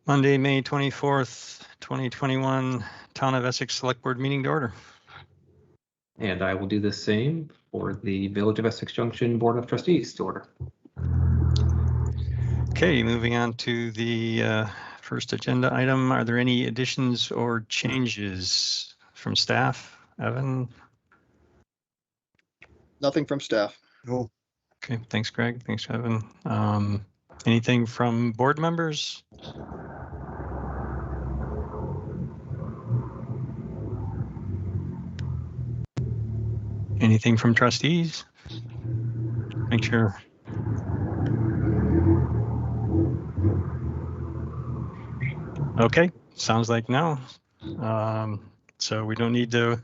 Monday, May 24th, 2021, Town of Essex Selectboard meeting to order. And I will do the same for the Village of Essex Junction Board of Trustees to order. Okay, moving on to the first agenda item. Are there any additions or changes from staff? Evan? Nothing from staff. No. Okay, thanks, Greg. Thanks, Evan. Anything from board members? Anything from trustees? Make sure. Okay, sounds like no. So we don't need to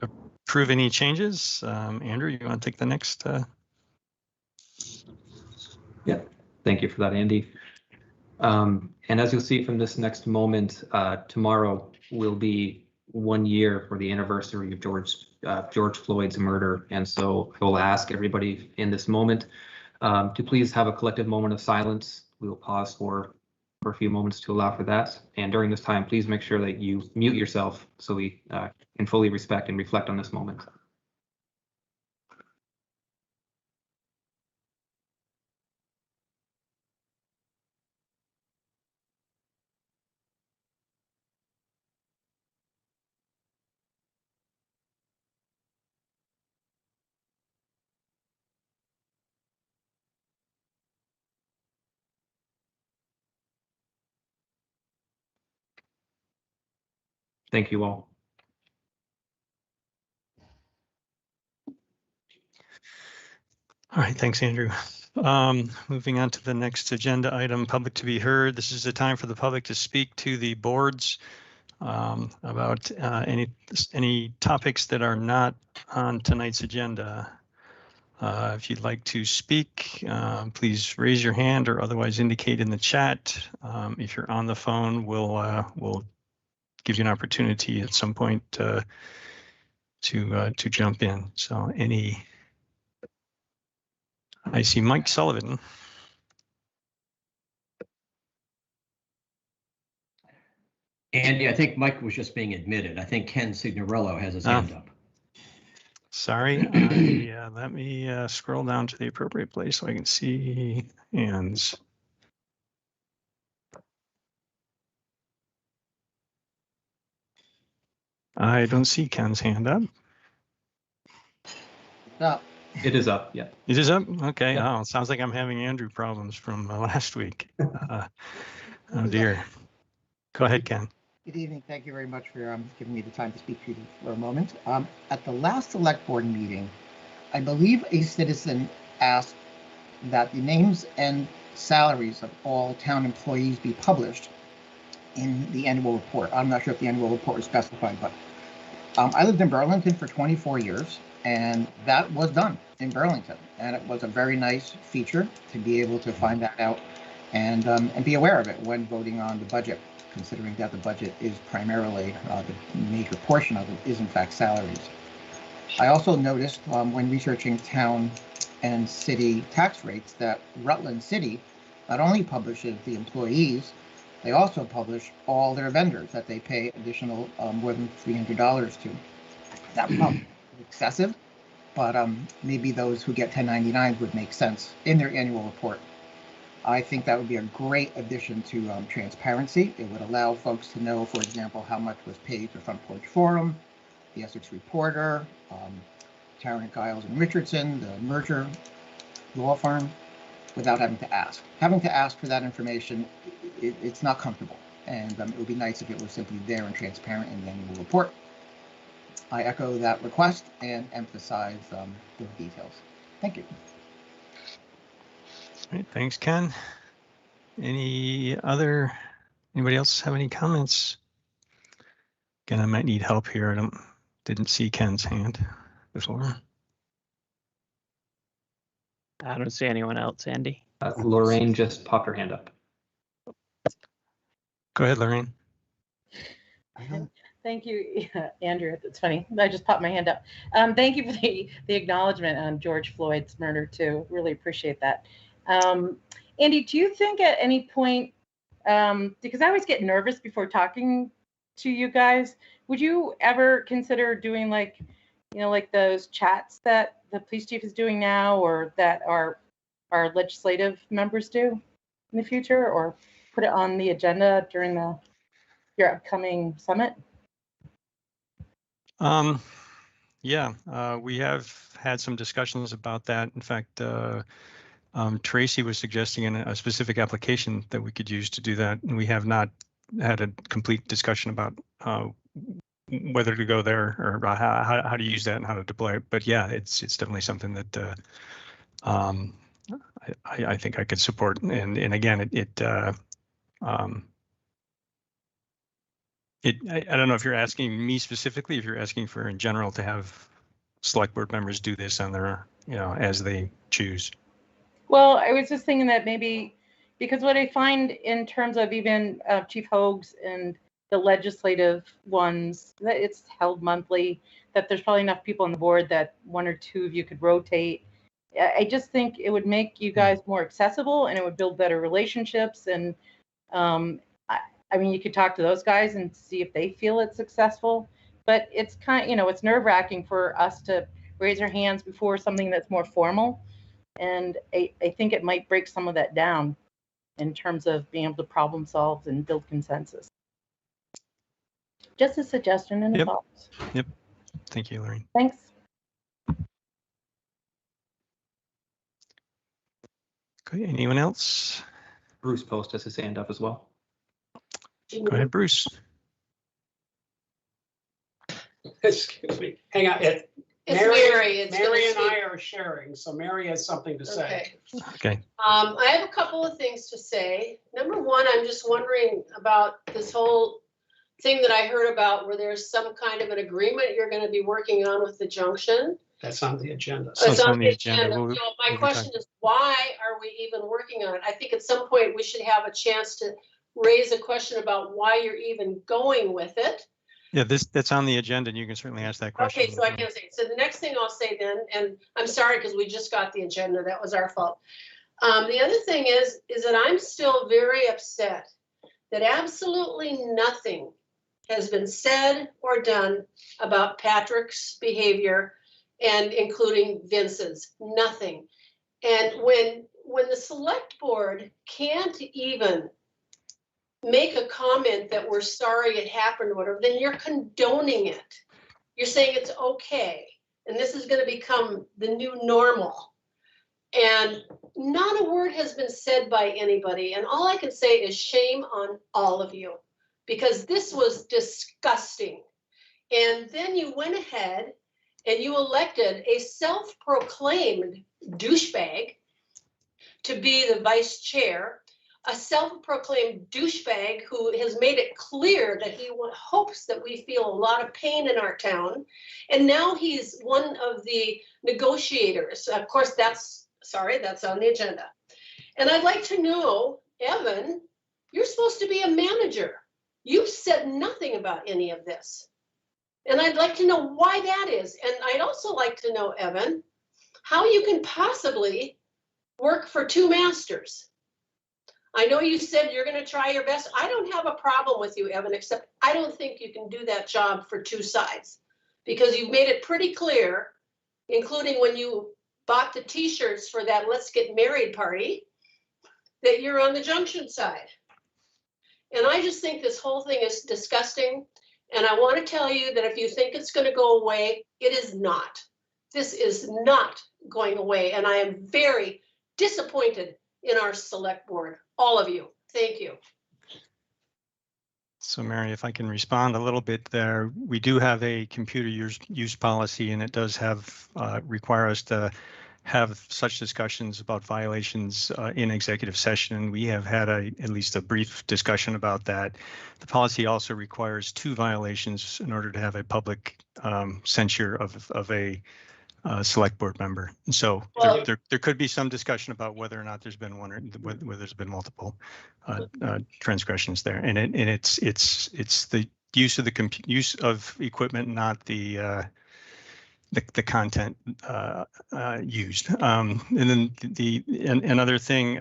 approve any changes. Andrew, you want to take the next? Yeah, thank you for that, Andy. And as you'll see from this next moment, tomorrow will be 1 year for the anniversary of George Floyd's murder. And so we'll ask everybody in this moment to please have a collective moment of silence. We will pause for a few moments to allow for that. And during this time, please make sure that you mute yourself so we can fully respect and reflect on this moment. Thank you all. All right, thanks, Andrew. Moving on to the next agenda item, public to be heard. This is the time for the public to speak to the boards about any topics that are not on tonight's agenda. If you'd like to speak, please raise your hand or otherwise indicate in the chat. If you're on the phone, we'll give you an opportunity at some point to jump in. So I see Mike Sullivan. Andy, I think Mike was just being admitted. I think Ken Signorello has his hand up. Sorry, let me scroll down to the appropriate place so I can see hands. I don't see Ken's hand up. No. It is up, yeah. It is up? Okay. Yeah. Oh, it sounds like I'm having Andrew problems from last week. Oh dear. Go ahead, Ken. Good evening. Thank you very much for giving me the time to speak to you for a moment. At the last select board meeting, I believe a citizen asked that the names and salaries of all town employees be published in the annual report. I'm not sure if the annual report was specified, but I lived in Burlington for 24 years, and that was done in Burlington. And it was a very nice feature to be able to find that out and be aware of it when voting on the budget, considering that the budget is primarily, the major portion of it is in fact salaries. I also noticed when researching town and city tax rates that Rutland City not only publishes the employees, they also publish all their vendors that they pay additional more than $300 to. That probably is excessive, but maybe those who get 1099s would make sense in their annual report. I think that would be a great addition to transparency. It would allow folks to know, for example, how much was paid for Front Porch Forum, the Essex Reporter, Tarrant, Giles and Richardson, the merger law firm, without having to ask. Having to ask for that information, it's not comfortable. And it would be nice if it was simply there and transparent in the annual report. I echo that request and emphasize those details. Thank you. All right, thanks, Ken. Anybody else have any comments? Again, I might need help here. Didn't see Ken's hand before. I don't see anyone else, Andy. Lorraine just popped her hand up. Go ahead, Lorraine. Thank you, Andrew. It's funny. I just popped my hand up. Thank you for the acknowledgement on George Floyd's murder too. Really appreciate that. Andy, do you think at any point because I always get nervous before talking to you guys. Would you ever consider doing like, like those chats that the police chief is doing now, or that our legislative members do in the future, or put it on the agenda during your upcoming summit? Yeah, we have had some discussions about that. In fact, Tracy was suggesting a specific application that we could use to do that, and we have not had a complete discussion about whether to go there or how to use that and how to deploy it. But yeah, it's definitely something that I think I could support. And again, I don't know if you're asking me specifically, if you're asking for in general to have select board members do this on their, as they choose. Well, I was just thinking that maybe, because what I find in terms of even Chief Hoag's and the legislative ones, that it's held monthly, that there's probably enough people on the board that one or two of you could rotate. I just think it would make you guys more accessible, and it would build better relationships. And I mean, you could talk to those guys and see if they feel it's successful, but it's it's nerve-wracking for us to raise our hands before something that's more formal. And I think it might break some of that down in terms of being able to problem solve and build consensus. Just a suggestion and a thought. Yep. Thank you, Lorraine. Thanks. Okay, anyone else? Bruce Post has his hand up as well. Go ahead, Bruce. Excuse me. Hang on. It's Mary, Mary. It's Mary and gonna I are sharing, so Mary has something to say. Okay. Okay. I have a couple of things to say. Number one, I'm just wondering about this whole thing that I heard about where there's some kind of an agreement you're going to be working on with the junction. That's on the agenda. So it's on the agenda. So my question is, why are we even working on it? I think at some point we should have a chance to raise a question about why you're even going with it. Yeah, that's on the agenda, and you can certainly ask that question. Okay, so I can say, so the next thing I'll say then, and I'm sorry because we just got the agenda, that was our fault. The other thing is that I'm still very upset that absolutely nothing has been said or done about Patrick's behavior, and including Vince's, nothing. And when the select board can't even make a comment that we're sorry it happened or whatever, then you're condoning it. You're saying it's okay. And this is going to become the new normal. And not a word has been said by anybody. And all I can say is shame on all of you, because this was disgusting. And then you went ahead and you elected a self-proclaimed douchebag to be the vice chair, a self-proclaimed douchebag who has made it clear that he hopes that we feel a lot of pain in our town. And now he's one of the negotiators. Of course, that's on the agenda. And I'd like to know, Evan, you're supposed to be a manager. You've said nothing about any of this. And I'd like to know why that is. And I'd also like to know, Evan, how you can possibly work for two masters. I know you said you're going to try your best. I don't have a problem with you, Evan, except I don't think you can do that job for two sides, because you've made it pretty clear, including when you bought the t-shirts for that Let's Get Married party, that you're on the junction side. And I just think this whole thing is disgusting. And I want to tell you that if you think it's going to go away, it is not. This is not going away. And I am very disappointed in our select board, all of you. Thank you. So Mary, if I can respond a little bit there, we do have a computer use policy, and it does have require us to have such discussions about violations in executive session. We have had at least a brief discussion about that. The policy also requires 2 violations in order to have a public censure of a select board member. And so Well, there could be some discussion about whether or not there's been one, or whether there's been multiple transgressions there. And it's the use of use of equipment, not the content used. And then another thing,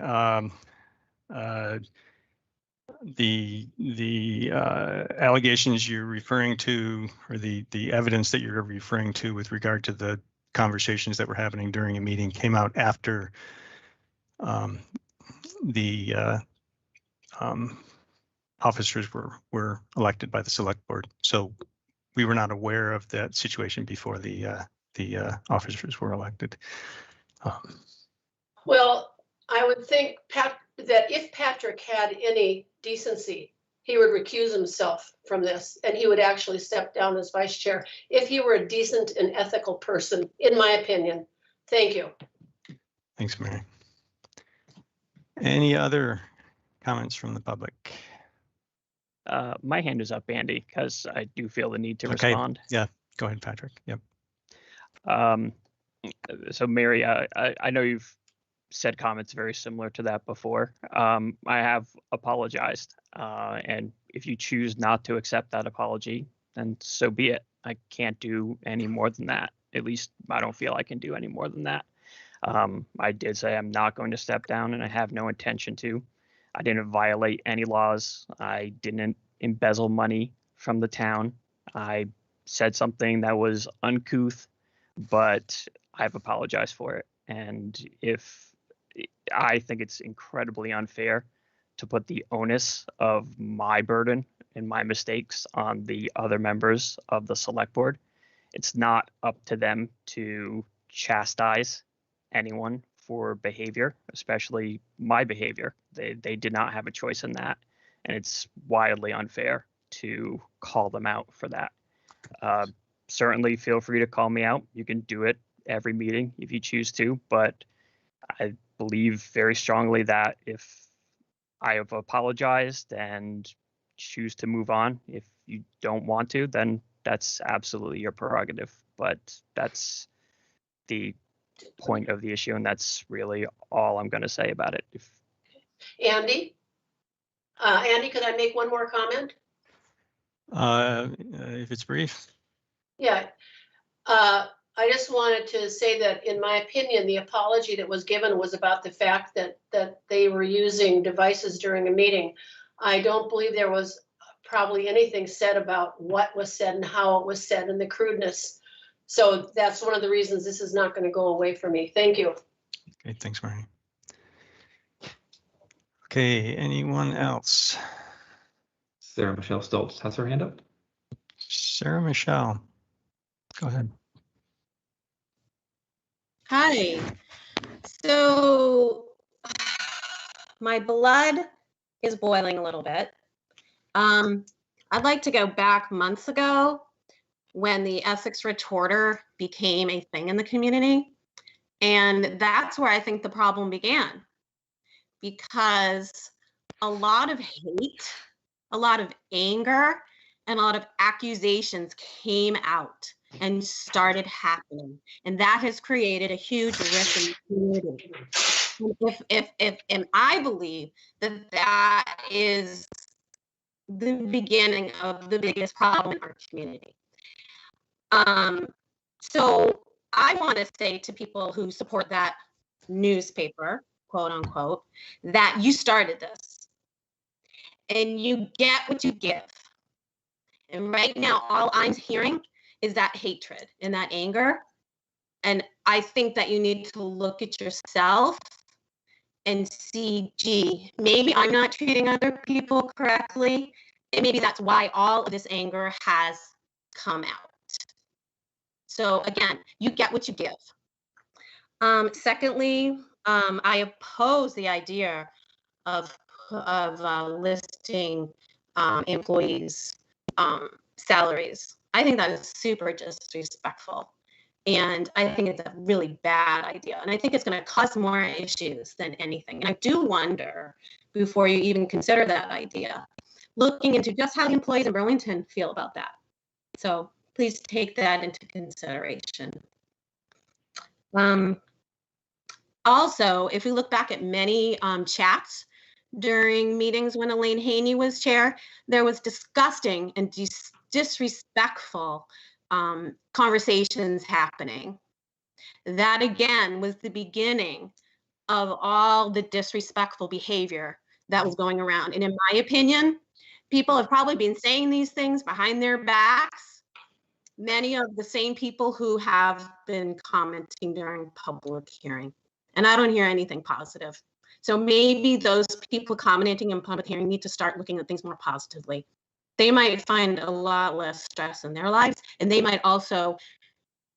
the allegations you're referring to, or the evidence that you're referring to with regard to the conversations that were happening during a meeting came out after the officers were elected by the select board. So we were not aware of that situation before the officers were elected. Well, I would think, Pat, that if Patrick had any decency, he would recuse himself from this and he would actually step down as vice chair if he were a decent and ethical person, in my opinion. Thank you. Thanks, Mary. Any other comments from the public? My hand is up, Andy, because I do feel the need to Okay. respond. Yeah, go ahead, Patrick. Yep. So Mary, I know you've said comments very similar to that before. I have apologized, and if you choose not to accept that apology, then so be it. I can't do any more than that. At least I don't feel I can do any more than that. I did say I'm not going to step down, and I have no intention to. I didn't violate any laws. I didn't embezzle money from the town. I said something that was uncouth, but I've apologized for it. And if I think it's incredibly unfair to put the onus of my burden and my mistakes on the other members of the select board. It's not up to them to chastise anyone for behavior, especially my behavior. They did not have a choice in that, and it's wildly unfair to call them out for that. Certainly feel free to call me out. You can do it every meeting if you choose to, but I believe very strongly that if I have apologized and choose to move on, if you don't want to, then that's absolutely your prerogative. But that's the point of the issue, and that's really all I'm going to say about it. Andy? Andy, could I make one more comment? If it's brief. Yeah. I just wanted to say that, in my opinion, the apology that was given was about the fact that they were using devices during a meeting. I don't believe there was probably anything said about what was said and how it was said and the crudeness. So that's one of the reasons this is not going to go away for me. Thank you. Okay, thanks, Mary. Okay, anyone else? Sarah Michelle Stoltz has her hand up. Sarah Michelle, go ahead. Hi. So my blood is boiling a little bit. I'd like to go back months ago when the Essex retorter became a thing in the community. And that's where I think the problem began, because a lot of hate, a lot of anger, and a lot of accusations came out and started happening. And that has created a huge rift in the community. And I believe that is the beginning of the biggest problem in our community. So I want to say to people who support that newspaper, quote unquote, that you started this and you get what you give. And right now, all I'm hearing is that hatred and that anger. And I think that you need to look at yourself and see, gee, maybe I'm not treating other people correctly. And maybe that's why all of this anger has come out. So again, you get what you give. Secondly, I oppose the idea of listing employees' salaries. I think that is super disrespectful. And I think it's a really bad idea. And I think it's going to cause more issues than anything. And I do wonder, before you even consider that idea, looking into just how the employees in Burlington feel about that. So please take that into consideration. Also, if we look back at many chats during meetings when Elaine Haney was chair, there was disgusting and disrespectful conversations happening. That again was the beginning of all the disrespectful behavior that was going around. And in my opinion, people have probably been saying these things behind their backs. Many of the same people who have been commenting during public hearing. And I don't hear anything positive. So maybe those people commenting in public hearing need to start looking at things more positively. They might find a lot less stress in their lives, and they might also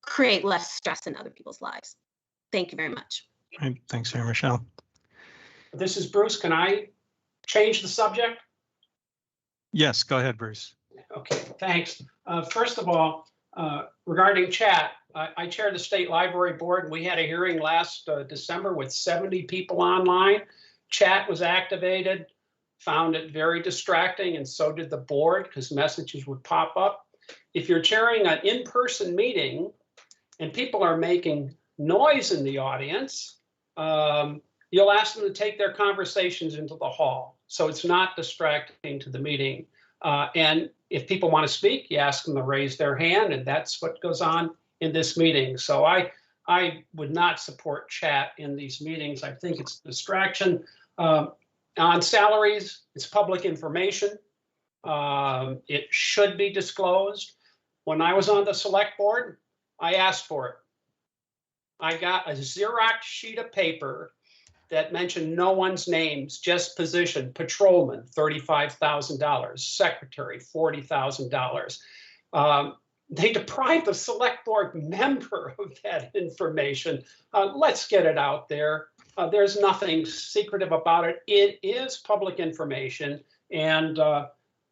create less stress in other people's lives. Thank you very much. All right, thanks, Sarah Michelle. This is Bruce. Can I change the subject? Yes, go ahead, Bruce. Okay, thanks. First of all, regarding chat, I chair the State Library Board, and we had a hearing last December with 70 people online. Chat was activated, found it very distracting, and so did the board because messages would pop up. If you're chairing an in-person meeting and people are making noise in the audience, you'll ask them to take their conversations into the hall. So it's not distracting to the meeting. And if people want to speak, you ask them to raise their hand, and that's what goes on in this meeting. So I would not support chat in these meetings. I think it's a distraction. On salaries, it's public information. It should be disclosed. When I was on the select board, I asked for it. I got a Xerox sheet of paper that mentioned no one's names, just position: patrolman, $35,000, secretary, $40,000. They deprived the select board member of that information. Let's get it out there. There's nothing secretive about it. It is public information, and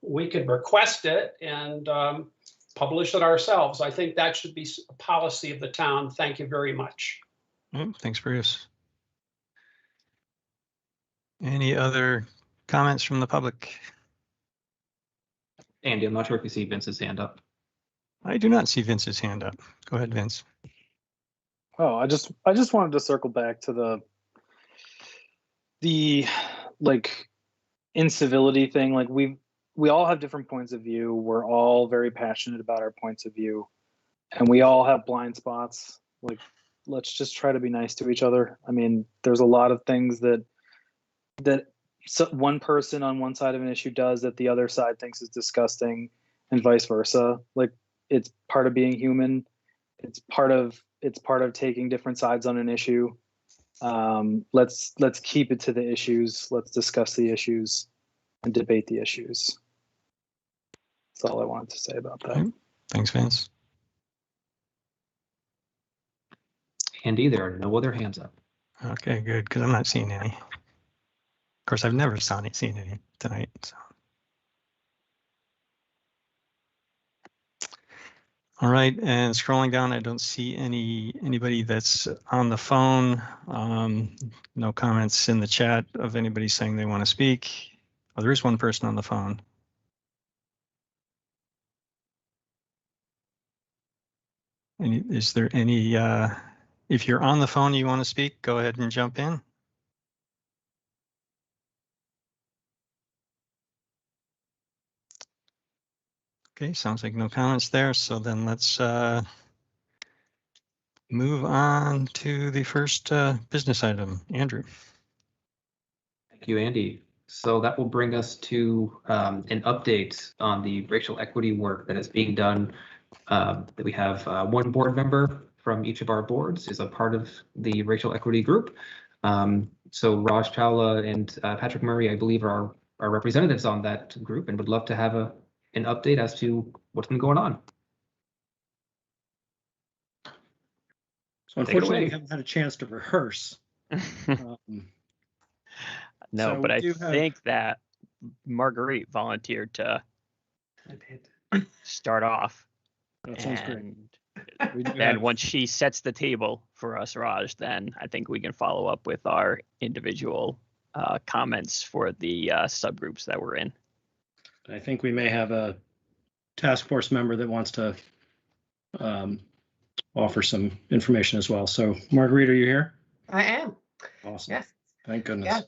we could request it and publish it ourselves. I think that should be a policy of the town. Thank you very much. Thanks, Bruce. Any other comments from the public? Andy, I'm not sure if you see Vince's hand up. I do not see Vince's hand up. Go ahead, Vince. Oh, I just wanted to circle back to the like incivility thing. Like we all have different points of view. We're all very passionate about our points of view, and we all have blind spots. Like, let's just try to be nice to each other. I mean, there's a lot of things that one person on one side of an issue does that the other side thinks is disgusting, and vice versa. Like, it's part of being human. It's part of taking different sides on an issue. Let's keep it to the issues. Let's discuss the issues and debate the issues. That's all I wanted to say about that. Okay. Thanks, Vince. Andy, there are no other hands up. Okay, good, because I'm not seeing any. Of course, I've never seen any tonight. So. All right, and scrolling down, I don't see anybody that's on the phone. No comments in the chat of anybody saying they want to speak. Oh, there is one person on the phone. Is there any, if you're on the phone, you want to speak, go ahead and jump in. Okay, sounds like no comments there. So then let's move on to the first business item. Andrew. Thank you, Andy. So that will bring us to an update on the racial equity work that is being done. That we have one board member from each of our boards is a part of the racial equity group. So Raj Chawla and Patrick Murray, I believe, are representatives on that group, and would love to have an update as to what's been going on. So unfortunately, I haven't had a chance to rehearse. No, so but I do have- think that Marguerite volunteered to start off. That sounds great. And We do then have- once she sets the table for us, Raj, then I think we can follow up with our individual comments for the subgroups that we're in. I think we may have a task force member that wants to offer some information as well. So Marguerite, are you here? I am. Awesome. Yes. Thank goodness. Yeah.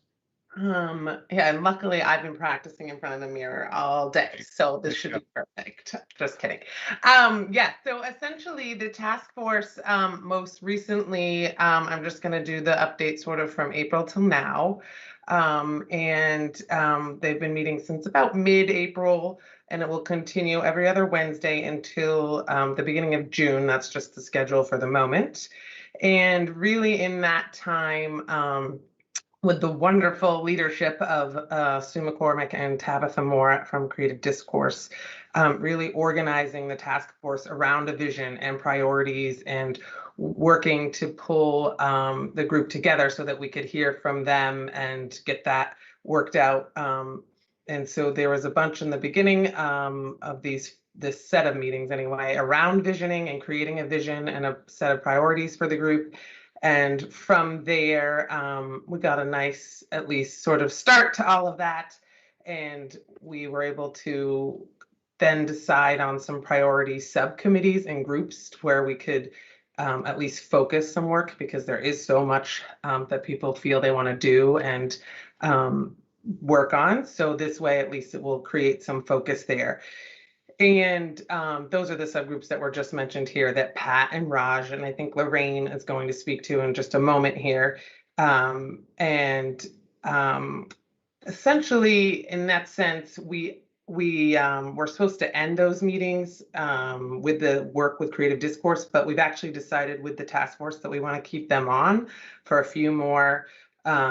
Yeah, and luckily I've been practicing in front of the mirror all day, so this should be perfect. Just kidding. Yeah, so essentially the task force most recently, I'm just going to do the update sort of from April till now. They've been meeting since about mid-April, and it will continue every other Wednesday until the beginning of June. That's just the schedule for the moment. And really in that time, with the wonderful leadership of Sue McCormick and Tabitha Moore from Creative Discourse, really organizing the task force around a vision and priorities and working to pull the group together so that we could hear from them and get that worked out. And so there was a bunch in the beginning of this set of meetings anyway, around visioning and creating a vision and a set of priorities for the group. And from there, we got a nice, at least sort of start to all of that. And we were able to then decide on some priority subcommittees and groups where we could at least focus some work, because there is so much that people feel they want to do and work on. So this way, at least it will create some focus there. And those are the subgroups that were just mentioned here that Pat and Raj, and I think Lorraine is going to speak to in just a moment here. Essentially, in that sense, we were supposed to end those meetings with the work with Creative Discourse, but we've actually decided with the task force that we want to keep them on for a few more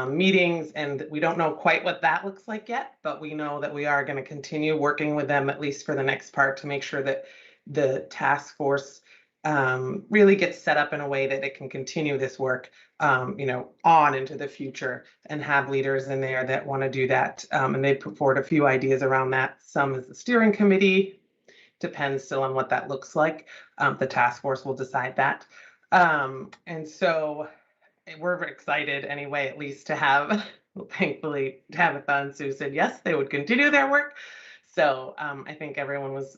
meetings, and we don't know quite what that looks like yet, but we know that we are going to continue working with them, at least for the next part, to make sure that the task force really gets set up in a way that it can continue this work, on into the future, and have leaders in there that want to do that. And they put forward a few ideas around that. Some is the steering committee, depends still on what that looks like. The task force will decide that. And so we're excited anyway, at least to have, thankfully, Tabitha and Sue said yes, they would continue their work. So I think everyone was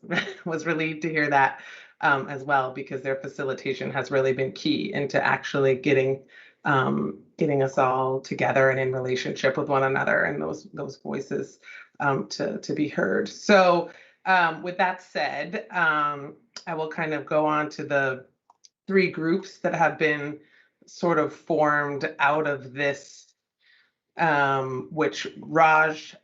relieved to hear that as well, because their facilitation has really been key into actually getting us all together and in relationship with one another, and those voices to be heard. So with that said, I will kind of go on to the 3 groups that have been sort of formed out of this, which Raj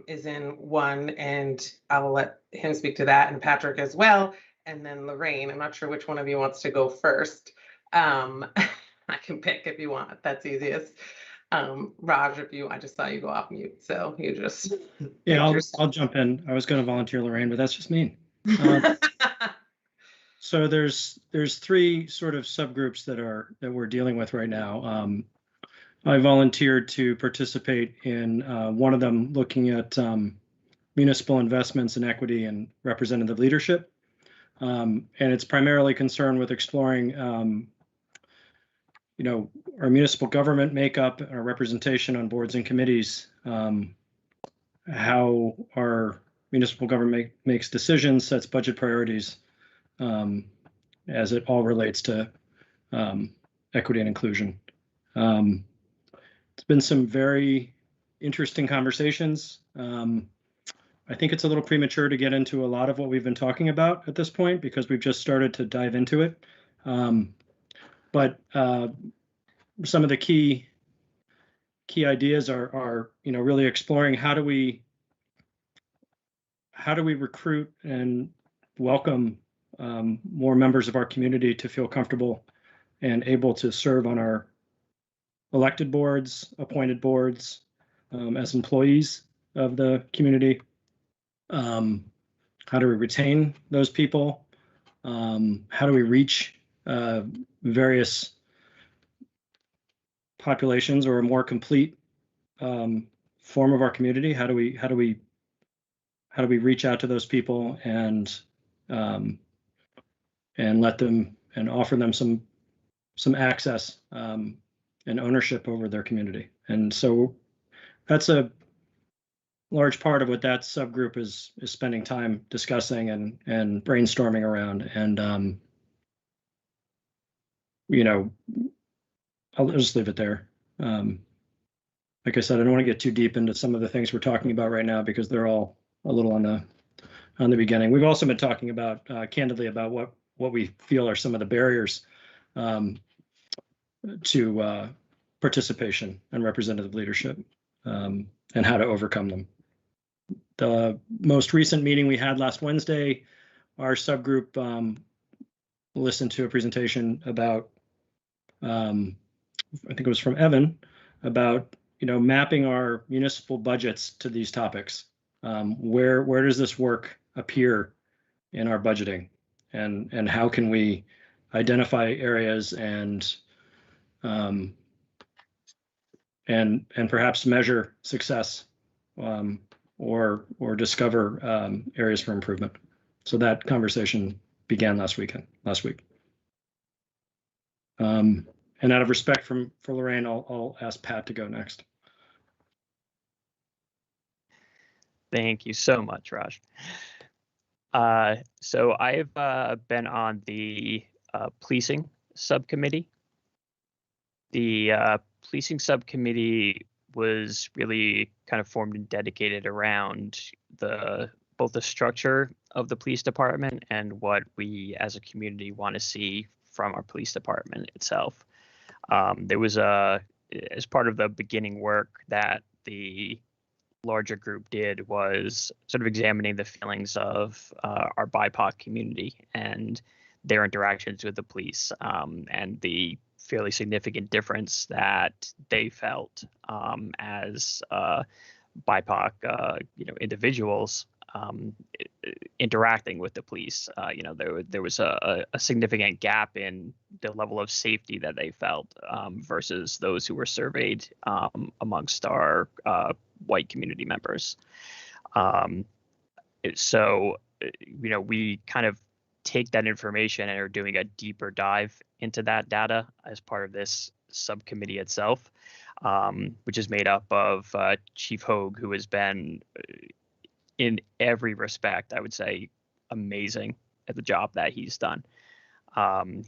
is in one, and I will let him speak to that, and Patrick as well, and then Lorraine. I'm not sure which one of you wants to go first. I can pick if you want, if that's easiest. Raj, I just saw you go off mute, so you just. Yeah, I'll jump in. I was going to volunteer Lorraine, but that's just mean. So there's 3 sort of subgroups that we're dealing with right now. I volunteered to participate in one of them, looking at municipal investments in equity and representative leadership. And it's primarily concerned with exploring, our municipal government makeup, our representation on boards and committees, how our municipal government makes decisions, sets budget priorities, as it all relates to equity and inclusion. It's been some very interesting conversations. I think it's a little premature to get into a lot of what we've been talking about at this point, because we've just started to dive into it. But some of the key ideas are really exploring how do we recruit and welcome more members of our community to feel comfortable and able to serve on our elected boards, appointed boards, as employees of the community. How do we retain those people? How do we reach various populations, or a more complete form of our community? How do we reach out to those people and let them and offer them some access and ownership over their community? And so that's a large part of what that subgroup is spending time discussing and brainstorming around. And I'll just leave it there. Like I said, I don't want to get too deep into some of the things we're talking about right now, because they're all a little on the beginning. We've also been talking about candidly about what we feel are some of the barriers to participation and representative leadership. and how to overcome them. The most recent meeting we had last Wednesday, our subgroup listened to a presentation about, I think it was from Evan, about mapping our municipal budgets to these topics. Where does this work appear in our budgeting, and how can we identify areas and perhaps measure success, or discover areas for improvement. So that conversation began last week. And out of respect for Lorraine, I'll ask Pat to go next. Thank you so much, Raj. So I've been on the policing subcommittee. The policing subcommittee was really kind of formed and dedicated around both the structure of the police department and what we as a community want to see from our police department itself. There was as part of the beginning work that the larger group did was sort of examining the feelings of our BIPOC community and their interactions with the police, and the fairly significant difference that they felt as BIPOC individuals interacting with the police. There was a significant gap in the level of safety that they felt versus those who were surveyed amongst our white community members. So we kind of take that information and are doing a deeper dive into that data as part of this subcommittee itself, which is made up of Chief Hogue, who has been in every respect, I would say, amazing at the job that he's done.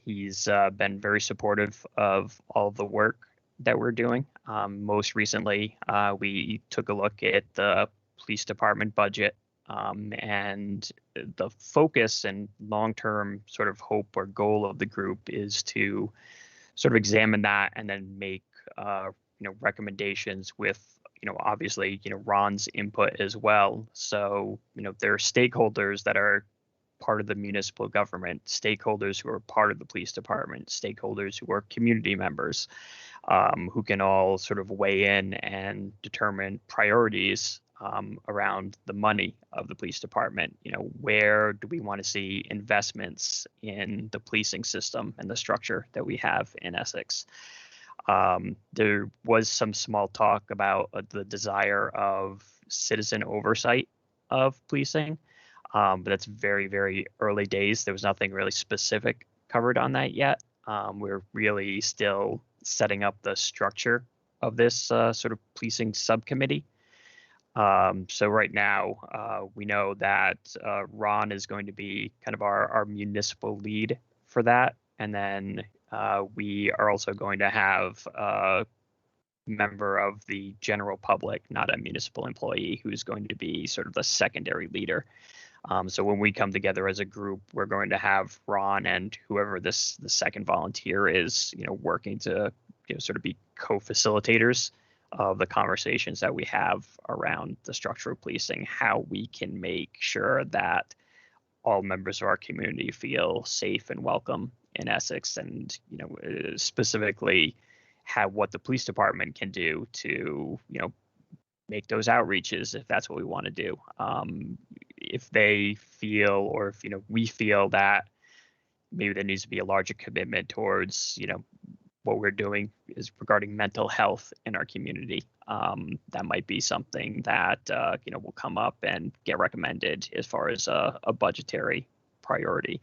He's been very supportive of all of the work that we're doing. Most recently, we took a look at the police department budget, and the focus and long-term sort of hope or goal of the group is to sort of examine that and then make recommendations with obviously Ron's input as well. So there are stakeholders that are part of the municipal government, stakeholders who are part of the police department, stakeholders who are community members, who can all sort of weigh in and determine priorities around the money of the police department. Where do we want to see investments in the policing system and the structure that we have in Essex? There was some small talk about the desire of citizen oversight of policing, but that's very, very early days. There was nothing really specific covered on that yet. We're really still setting up the structure of this sort of policing subcommittee. So right now, we know that Ron is going to be kind of our municipal lead for that. And then we are also going to have a member of the general public, not a municipal employee, who's going to be sort of the secondary leader. So when we come together as a group, we're going to have Ron and whoever the second volunteer is, working to sort of be co-facilitators of the conversations that we have around the structure of policing, how we can make sure that all members of our community feel safe and welcome in Essex, and specifically what the police department can do to make those outreaches if that's what we want to do. If they feel, or if we feel that maybe there needs to be a larger commitment towards what we're doing is regarding mental health in our community, that might be something that will come up and get recommended as far as a budgetary priority.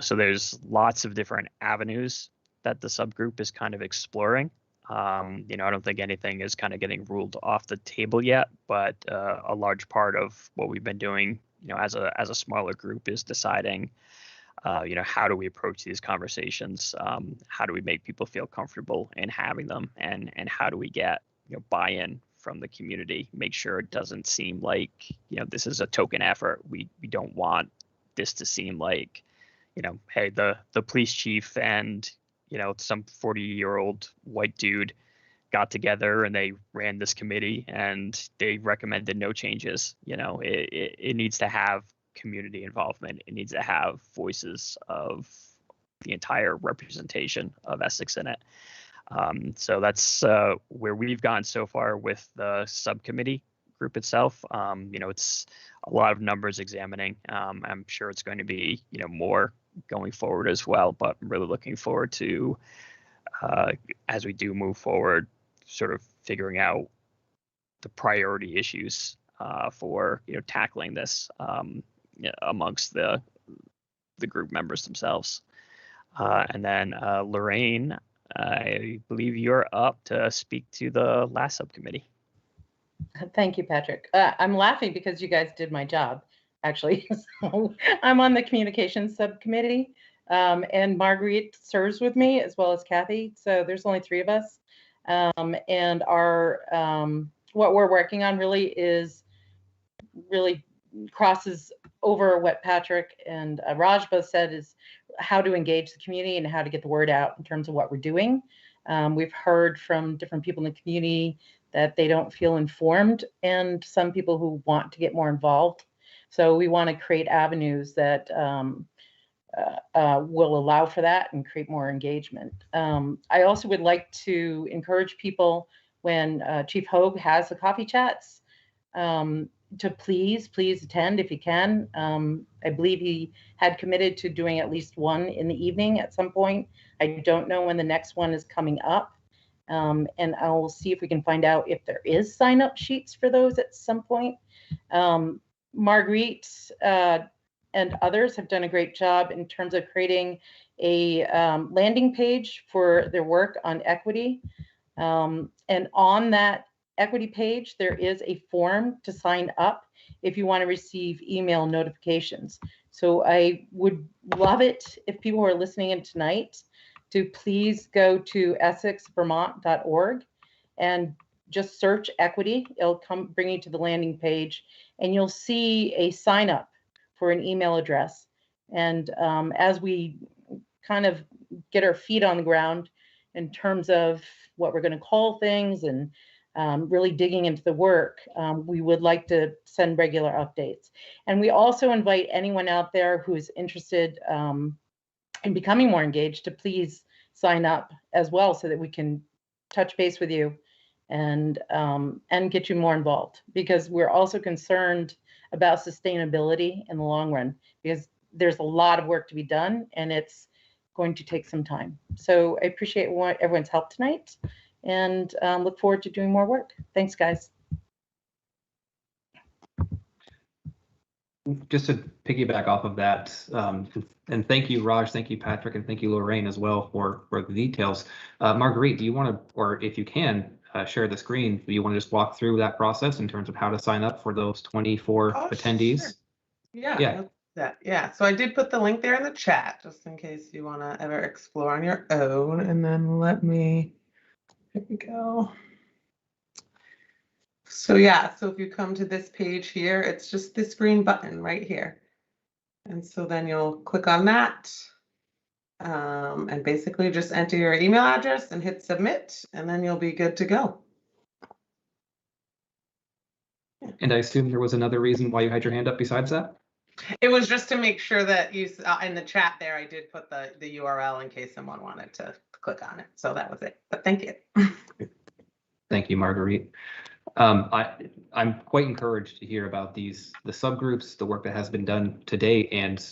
So there's lots of different avenues that the subgroup is kind of exploring. I don't think anything is kind of getting ruled off the table yet, but a large part of what we've been doing, as a smaller group, is deciding, how do we approach these conversations? How do we make people feel comfortable in having them, and how do we get buy-in from the community? Make sure it doesn't seem like this is a token effort. We don't want this to seem like hey, the police chief and some 40-year-old white dude got together and they ran this committee and they recommended no changes. It needs to have community involvement. It needs to have voices of the entire representation of Essex in it. So that's where we've gone so far with the subcommittee group itself. It's a lot of numbers examining. I'm sure it's going to be, more going forward as well, but I'm really looking forward to, as we do move forward, sort of figuring out the priority issues for, tackling this amongst the group members themselves. And then Lorraine, I believe you're up to speak to the last subcommittee. Thank you, Patrick. I'm laughing because you guys did my job, actually. So I'm on the communications subcommittee, and Marguerite serves with me as well as Kathy. So there's only 3 of us. And our what we're working on really crosses over what Patrick and Raj both said, is how to engage the community and how to get the word out in terms of what we're doing. We've heard from different people in the community that they don't feel informed, and some people who want to get more involved. So we want to create avenues that will allow for that and create more engagement. I also would like to encourage people, when Chief Hogue has the coffee chats, to please attend if you can. I believe he had committed to doing at least one in the evening at some point. I don't know when the next one is coming up. And I'll see if we can find out if there is sign-up sheets for those at some point. Marguerite and others have done a great job in terms of creating a landing page for their work on equity. And on that equity page, there is a form to sign up if you want to receive email notifications. So I would love it if people who are listening in tonight to please go to essexvermont.org and just search equity. It'll bring you to the landing page, and you'll see a sign up for an email address. And as we kind of get our feet on the ground in terms of what we're going to call things and really digging into the work, we would like to send regular updates. And we also invite anyone out there who is interested in becoming more engaged to please sign up as well, so that we can touch base with you and get you more involved, because we're also concerned about sustainability in the long run, because there's a lot of work to be done and it's going to take some time. So I appreciate everyone's help tonight, and look forward to doing more work. Thanks, guys. Just to piggyback off of that, and thank you, Raj, thank you, Patrick, and thank you, Lorraine, as well for the details. Marguerite, do you want to, or if you can, share the screen? Do you want to just walk through that process in terms of how to sign up for those 24 attendees? Sure. Yeah. So I did put the link there in the chat, just in case you want to ever explore on your own. And then here we go. So yeah, so if you come to this page here, it's just this green button right here. And so then you'll click on that and basically just enter your email address and hit submit, and then you'll be good to go. And I assume there was another reason why you had your hand up besides that? It was just to make sure that you, in the chat there, I did put the URL in case someone wanted to click on it. So that was it, but thank you. Thank you, Marguerite. I'm quite encouraged to hear about the subgroups, the work that has been done today, and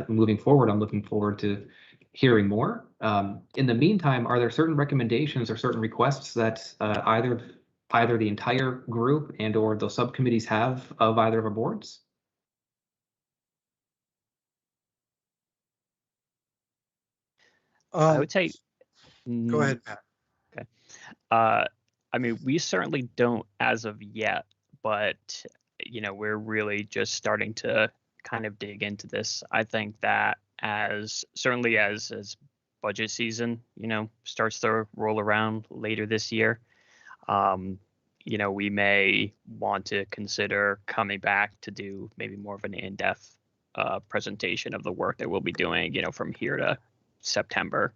moving forward, I'm looking forward to hearing more. In the meantime, are there certain recommendations or certain requests that either the entire group and or the subcommittees have of either of our boards? I would say. Go ahead, Pat. Okay. I mean, we certainly don't as of yet, but we're really just starting to kind of dig into this. I think that as budget season, starts to roll around later this year, we may want to consider coming back to do maybe more of an in-depth presentation of the work that we'll be doing, from here to September,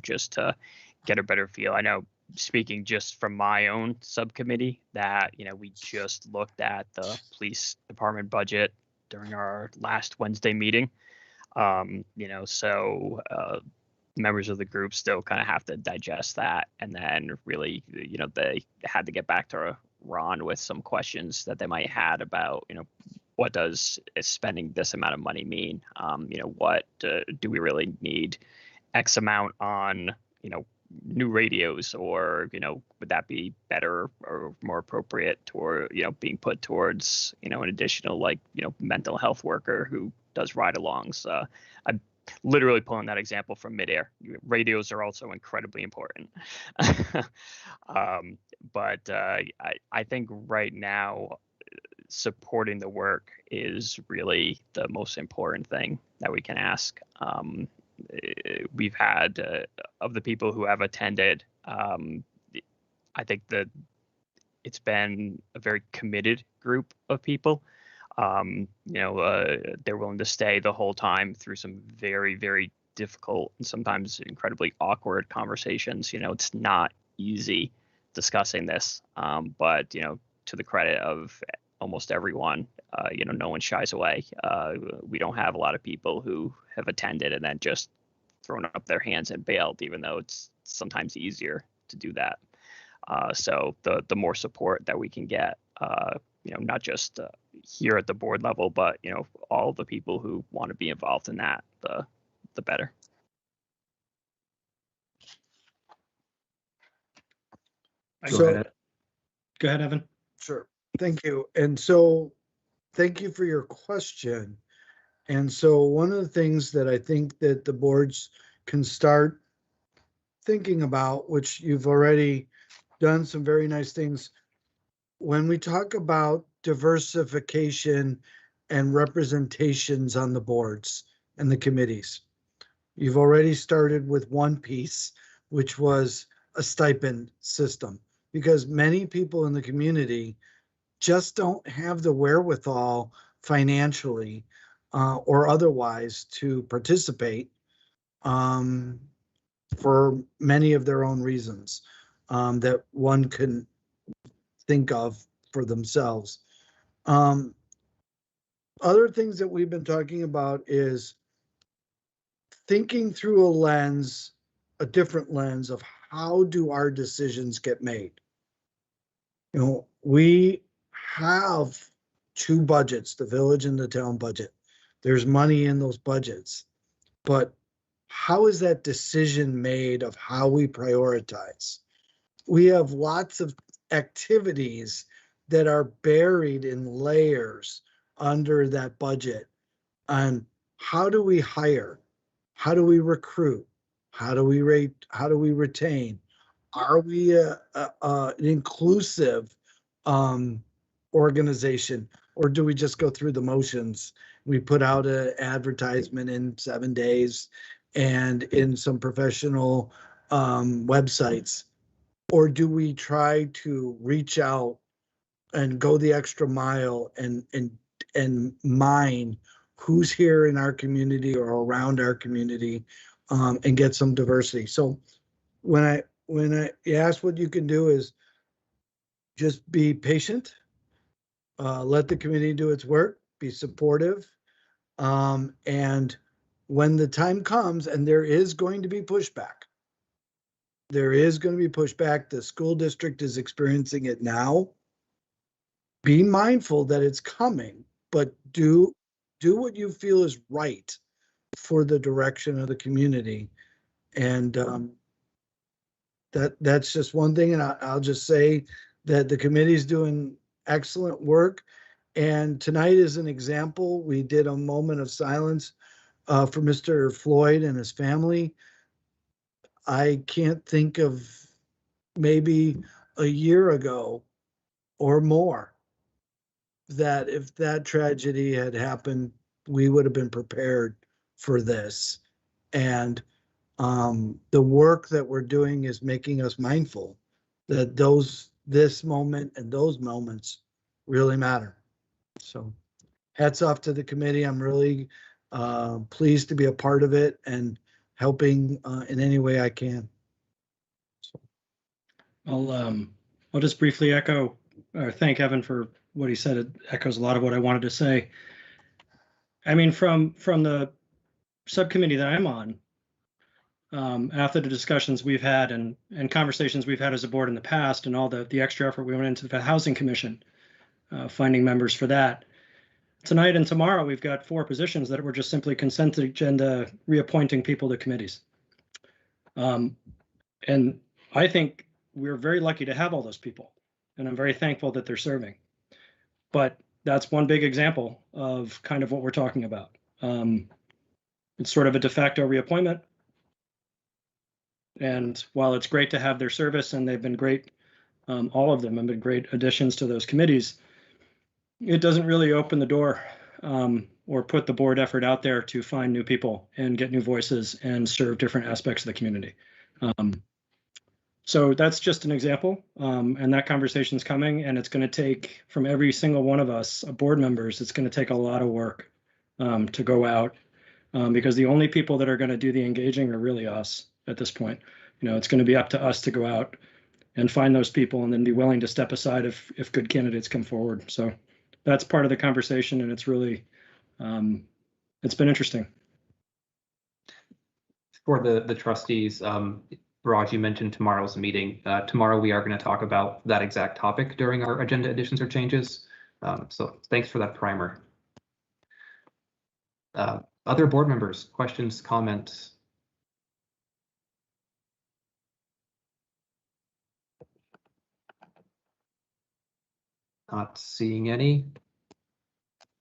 just to get a better feel. I know speaking just from my own subcommittee, that, we just looked at the police department budget during our last Wednesday meeting. So members of the group still kind of have to digest that. And then really, they had to get back to Ron with some questions that they might had about, what does spending this amount of money mean? What do we really need X amount on, new radios, or, would that be better or more appropriate toward, being put towards, an additional, mental health worker who does ride-alongs. I'm literally pulling that example from midair. Radios are also incredibly important. But I think right now, supporting the work is really the most important thing that we can ask. We've had, of the people who have attended, I think that it's been a very committed group of people. They're willing to stay the whole time through some very, very difficult and sometimes incredibly awkward conversations. It's not easy discussing this, but, to the credit of almost everyone, no one shies away. We don't have a lot of people who have attended and then just thrown up their hands and bailed, even though it's sometimes easier to do that. So the more support that we can get, not just here at the board level, but, all the people who want to be involved in that, the better. Go ahead, Evan. Sure. Thank you. And so thank you for your question. And so one of the things that I think that the boards can start thinking about, which you've already done some very nice things, when we talk about diversification and representations on the boards and the committees, you've already started with one piece, which was a stipend system, because many people in the community just don't have the wherewithal financially or otherwise to participate for many of their own reasons that one can think of for themselves. Other things that we've been talking about is thinking through a different lens of how do our decisions get made. We have two budgets, the village and the town budget. There's money in those budgets, but how is that decision made of how we prioritize? We have lots of activities that are buried in layers under that budget. And how do we hire? How do we recruit? How do we rate? How do we retain? Are we an inclusive organization, or do we just go through the motions? We put out an advertisement in 7 days and in some professional websites, or do we try to reach out and go the extra mile and mine who's here in our community or around our community and get some diversity? So when you ask what you can do is just be patient, let the community do its work, be supportive, and when the time comes, and there is going to be pushback, the school district is experiencing it now. Be mindful that it's coming, but do what you feel is right for the direction of the community. And that's just one thing. And I'll just say that the committee's doing excellent work. And tonight is an example. We did a moment of silence for Mr. Floyd and his family. I can't think of maybe a year ago or more that if that tragedy had happened, we would have been prepared for this. And the work that we're doing is making us mindful that this moment and those moments really matter. So hats off to the committee. I'm really pleased to be a part of it and helping in any way I can. So. I'll just briefly echo or thank Evan for what he said. It echoes a lot of what I wanted to say. I mean, from the subcommittee that I'm on, after the discussions we've had and conversations we've had as a board in the past, and all the extra effort we went into the Housing Commission, finding members for that. Tonight and tomorrow, we've got 4 positions that were just simply consent agenda, reappointing people to committees. And I think we're very lucky to have all those people, and I'm very thankful that they're serving. But that's one big example of kind of what we're talking about. It's sort of a de facto reappointment. And while it's great to have their service, and they've been great, all of them have been great additions to those committees, it doesn't really open the door or put the board effort out there to find new people and get new voices and serve different aspects of the community. So that's just an example, and that conversation's coming, and it's going to take, from every single one of us, board members, it's going to take a lot of work to go out, because the only people that are going to do the engaging are really us at this point. You know, it's going to be up to us to go out and find those people, and then be willing to step aside if good candidates come forward. So that's part of the conversation, and it's really, it's been interesting. For the trustees, Raj, you mentioned tomorrow's meeting. Tomorrow we are going to talk about that exact topic during our agenda additions or changes. So thanks for that primer. Other board members, questions, comments? Not seeing any.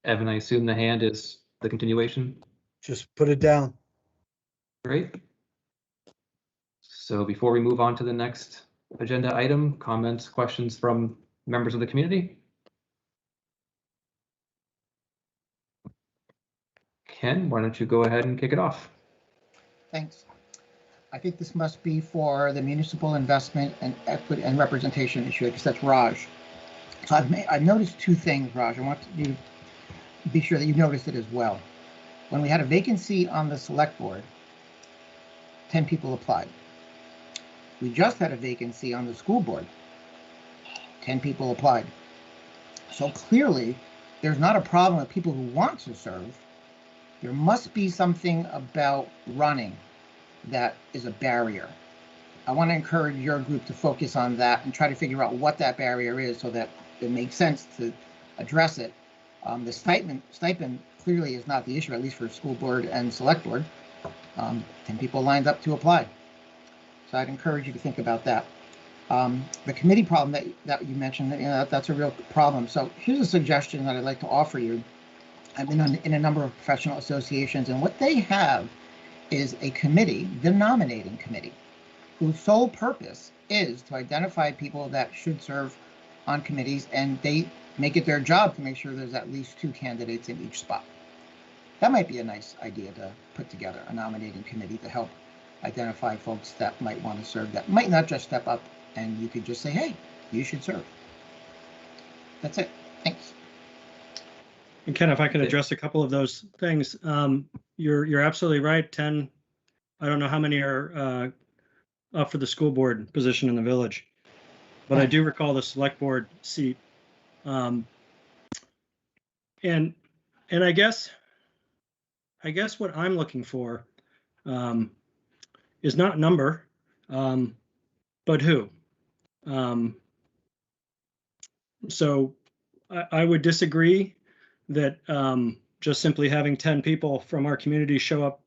Evan, I assume the hand is the continuation? Just put it down. Great. So before we move on to the next agenda item, comments, questions from members of the community? Ken, why don't you go ahead and kick it off? Thanks. I think this must be for the municipal investment and equity and representation issue, because that's Raj. So I've noticed 2 things, Raj. I want you to be sure that you noticed it as well. When we had a vacancy on the select board, 10 people applied. We just had a vacancy on the school board. 10 people applied. So clearly, there's not a problem with people who want to serve. There must be something about running that is a barrier. I want to encourage your group to focus on that and try to figure out what that barrier is so that it makes sense to address it. The stipend clearly is not the issue, at least for school board and select board. 10 people lined up to apply. So I'd encourage you to think about that. The committee problem that you mentioned, that's a real problem. So here's a suggestion that I'd like to offer you. I've been in a number of professional associations, and what they have is a committee, the nominating committee, whose sole purpose is to identify people that should serve on committees, and they make it their job to make sure there's at least 2 candidates in each spot. That might be a nice idea to put together, a nominating committee to help identify folks that might want to serve, that might not just step up, and you could just say, hey, you should serve. That's it. Thanks. And Ken, if I could address a couple of those things, you're absolutely right. 10, I don't know how many are up for the school board position in the village, but I do recall the select board seat. And I guess what I'm looking for is not number, but who. So I would disagree that just simply having 10 people from our community show up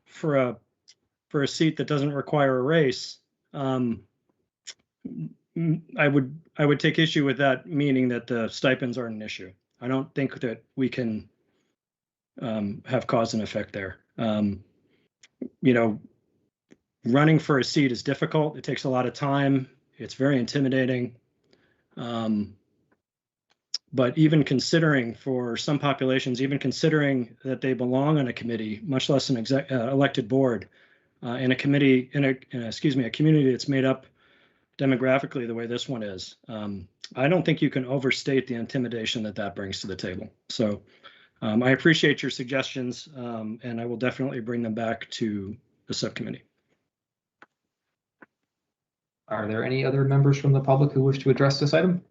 for a seat that doesn't require a race, I would take issue with that, meaning that the stipends aren't an issue. I don't think that we can have cause and effect there. You know, running for a seat is difficult. It takes a lot of time. It's very intimidating. But even considering, for some populations, even considering that they belong on a committee, much less an elected board, in a committee, a community that's made up demographically the way this one is, I don't think you can overstate the intimidation that brings to the table. So I appreciate your suggestions, and I will definitely bring them back to the subcommittee. Are there any other members from the public who wish to address this item?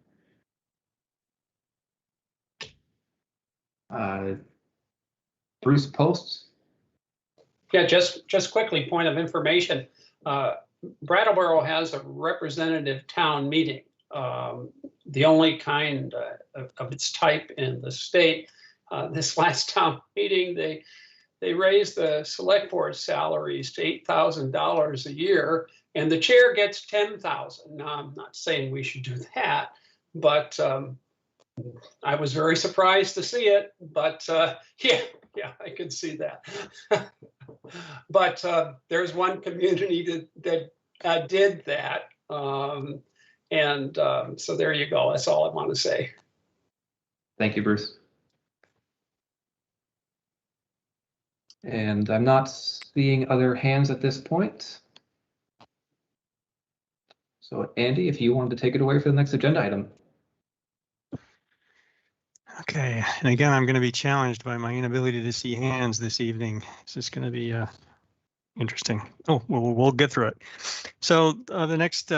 Bruce Posts? Yeah, just quickly, point of information. Brattleboro has a representative town meeting, the only kind of its type in the state. This last town meeting, they raised the select board salaries to $8,000 a year, and the chair gets $10,000. Now, I'm not saying we should do that, but I was very surprised to see it. But yeah, I could see that. But there's one community that did that. So there you go. That's all I want to say. Thank you, Bruce. And I'm not seeing other hands at this point. So Andy, if you wanted to take it away for the next agenda item. Okay, and again, I'm going to be challenged by my inability to see hands this evening. This is going to be interesting. Oh, we'll get through it. So the next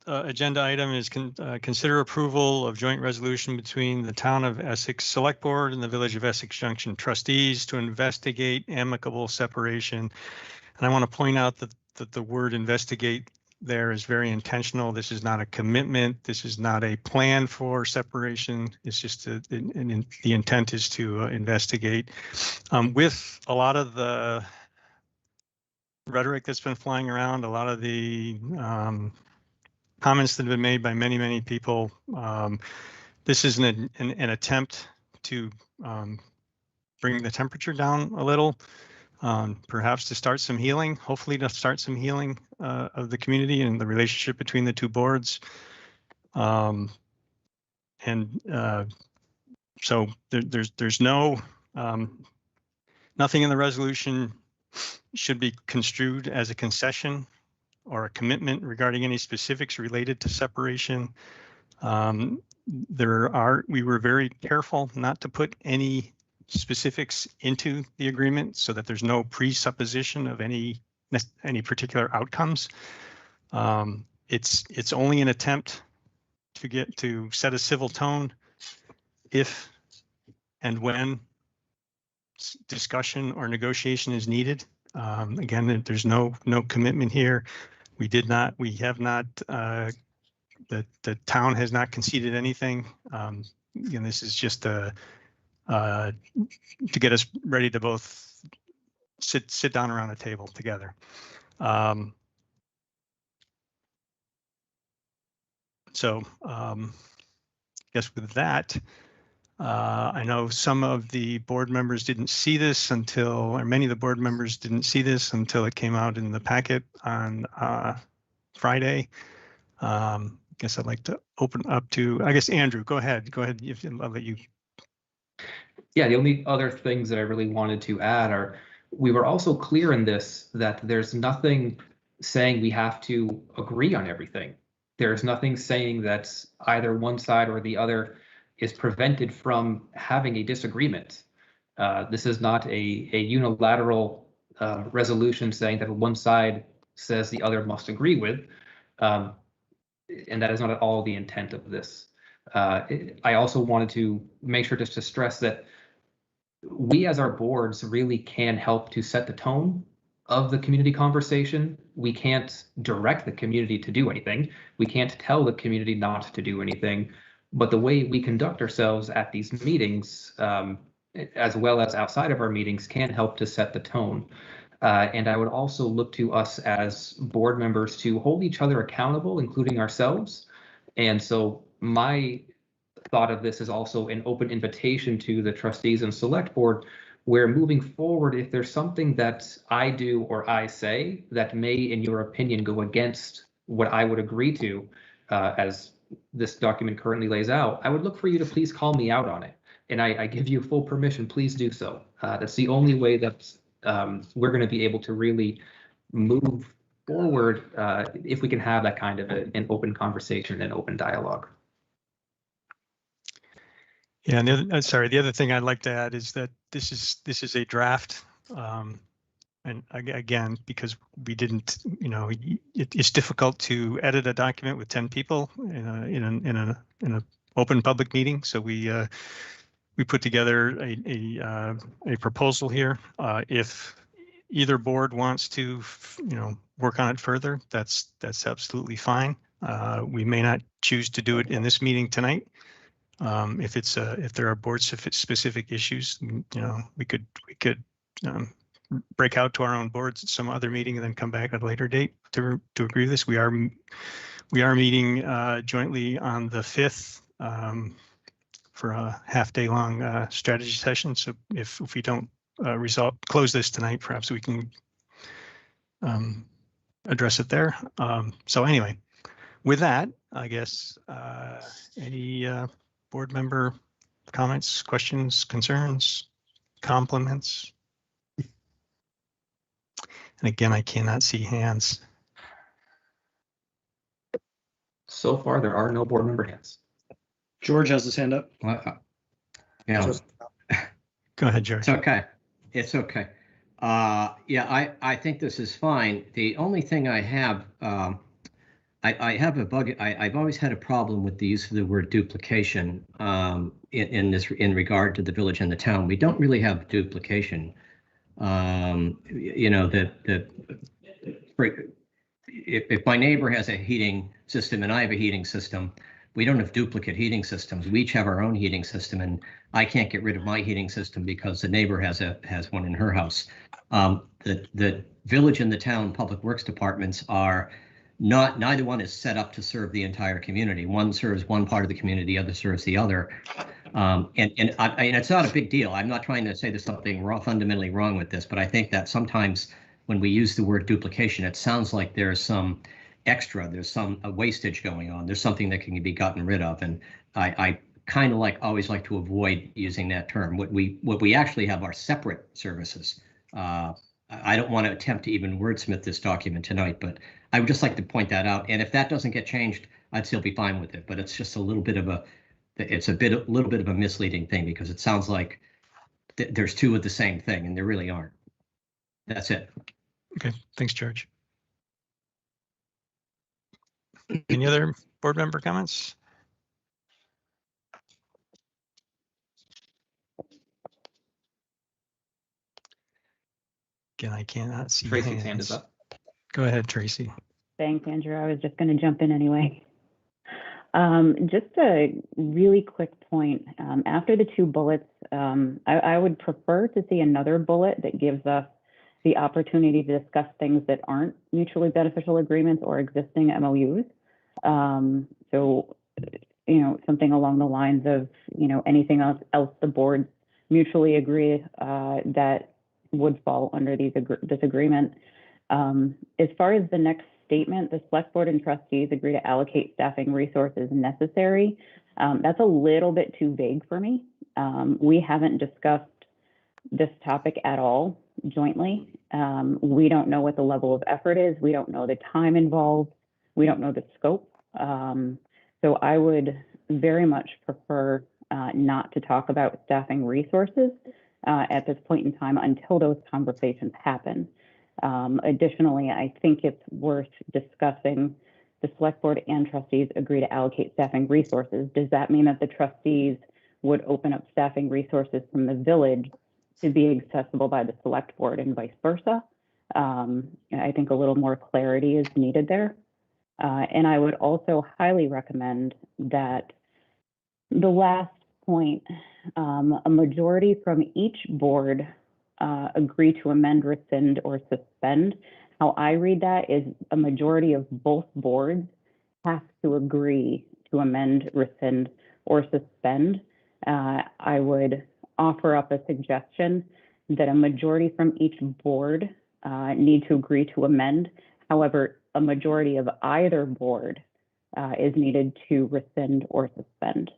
agenda item is consider approval of joint resolution between the Town of Essex Selectboard and the Village of Essex Junction Trustees to investigate amicable separation. And I want to point out that the word investigate there is very intentional. This is not a commitment. This is not a plan for separation. It's just the intent is to investigate. With a lot of the rhetoric that's been flying around, a lot of the comments that have been made by many people, this is an attempt to bring the temperature down a little. Perhaps to start some healing, hopefully to start some healing of the community and the relationship between the two boards. So there's no, nothing in the resolution should be construed as a concession or a commitment regarding any specifics related to separation. We were very careful not to put any specifics into the agreement so that there's no presupposition of any particular outcomes. It's only an attempt to set a civil tone if and when discussion or negotiation is needed. Again, there's no commitment here. The town has not conceded anything. Again, this is just to get us ready to both sit down around a table together. Guess with that, I know some of the board members didn't see this or many of the board members didn't see this until it came out in the packet on Friday. Guess I'd like to open up to, I guess, Andrew, go ahead. I'll let you. Yeah, the only other things that I really wanted to add are, we were also clear in this that there's nothing saying we have to agree on everything. There's nothing saying that either one side or the other is prevented from having a disagreement. This is not a unilateral resolution saying that one side says the other must agree with, and that is not at all the intent of this. I also wanted to make sure just to stress that we as our boards really can help to set the tone of the community conversation. We can't direct the community to do anything. We can't tell the community not to do anything. But the way we conduct ourselves at these meetings, as well as outside of our meetings, can help to set the tone. And I would also look to us as board members to hold each other accountable, including ourselves. And so my thought of this is also an open invitation to the trustees and select board, where moving forward, if there's something that I do or I say that may, in your opinion, go against what I would agree to, as this document currently lays out, I would look for you to please call me out on it. And I give you full permission, please do so. That's the only way that we're going to be able to really move forward if we can have that kind of an open conversation and open dialogue. Yeah, and the other thing I'd like to add is that this is a draft And again, because we didn't, it's difficult to edit a document with 10 people in an open public meeting. So we put together a proposal here. If either board wants to, work on it further, that's absolutely fine. We may not choose to do it in this meeting tonight. If there are board specific issues, we could break out to our own boards at some other meeting and then come back at a later date to agree with this. We are meeting jointly on the 5th for a half-day long strategy session. So if we don't close this tonight, perhaps we can address it there. So anyway, with that, I guess any board member comments, questions, concerns, compliments? And again, I cannot see hands. So far, there are no board member hands. George has his hand up. Yeah, Just- Go ahead, George. it's okay. It's okay. Yeah, I think this is fine. The only thing I have, I have a bug. I've always had a problem with the use of the word duplication in regard to the village and the town. We don't really have duplication. If my neighbor has a heating system and I have a heating system, we don't have duplicate heating systems. We each have our own heating system, and I can't get rid of my heating system because the neighbor has one in her house. The village and the town public works departments are not, neither one is set up to serve the entire community. One serves one part of the community, the other serves the other. And it's not a big deal. I'm not trying to say there's something fundamentally wrong with this, but I think that sometimes when we use the word duplication, it sounds like there's some extra, there's some wastage going on. There's something that can be gotten rid of. And I kind of always like to avoid using that term. What we actually have are separate services. I don't want to attempt to even wordsmith this document tonight, but I would just like to point that out. And if that doesn't get changed, I'd still be fine with it. But it's just a little bit of a misleading thing, because it sounds like there's two of the same thing, and there really aren't. That's it. Okay, thanks, George. Any other board member comments? Again, I cannot see Tracy's hand is hands. up. Go ahead, Tracy. Thanks, Andrew. I was just going to jump in anyway. Just a really quick point. After the two bullets, I would prefer to see another bullet that gives us the opportunity to discuss things that aren't mutually beneficial agreements or existing MOUs. So, something along the lines of, anything else the boards mutually agree that would fall under this agreement. As far as the next statement, the select board and trustees agree to allocate staffing resources necessary. That's a little bit too vague for me. We haven't discussed this topic at all jointly. We don't know what the level of effort is. We don't know the time involved. We don't know the scope. So I would very much prefer not to talk about staffing resources at this point in time until those conversations happen. Additionally, I think it's worth discussing the select board and trustees agree to allocate staffing resources. Does that mean that the trustees would open up staffing resources from the village to be accessible by the select board and vice versa? I think a little more clarity is needed there. And I would also highly recommend that the last point, a majority from each board agree to amend, rescind, or suspend. How I read that is a majority of both boards have to agree to amend, rescind, or suspend. I would offer up a suggestion that a majority from each board need to agree to amend. However, a majority of either board is needed to rescind or suspend.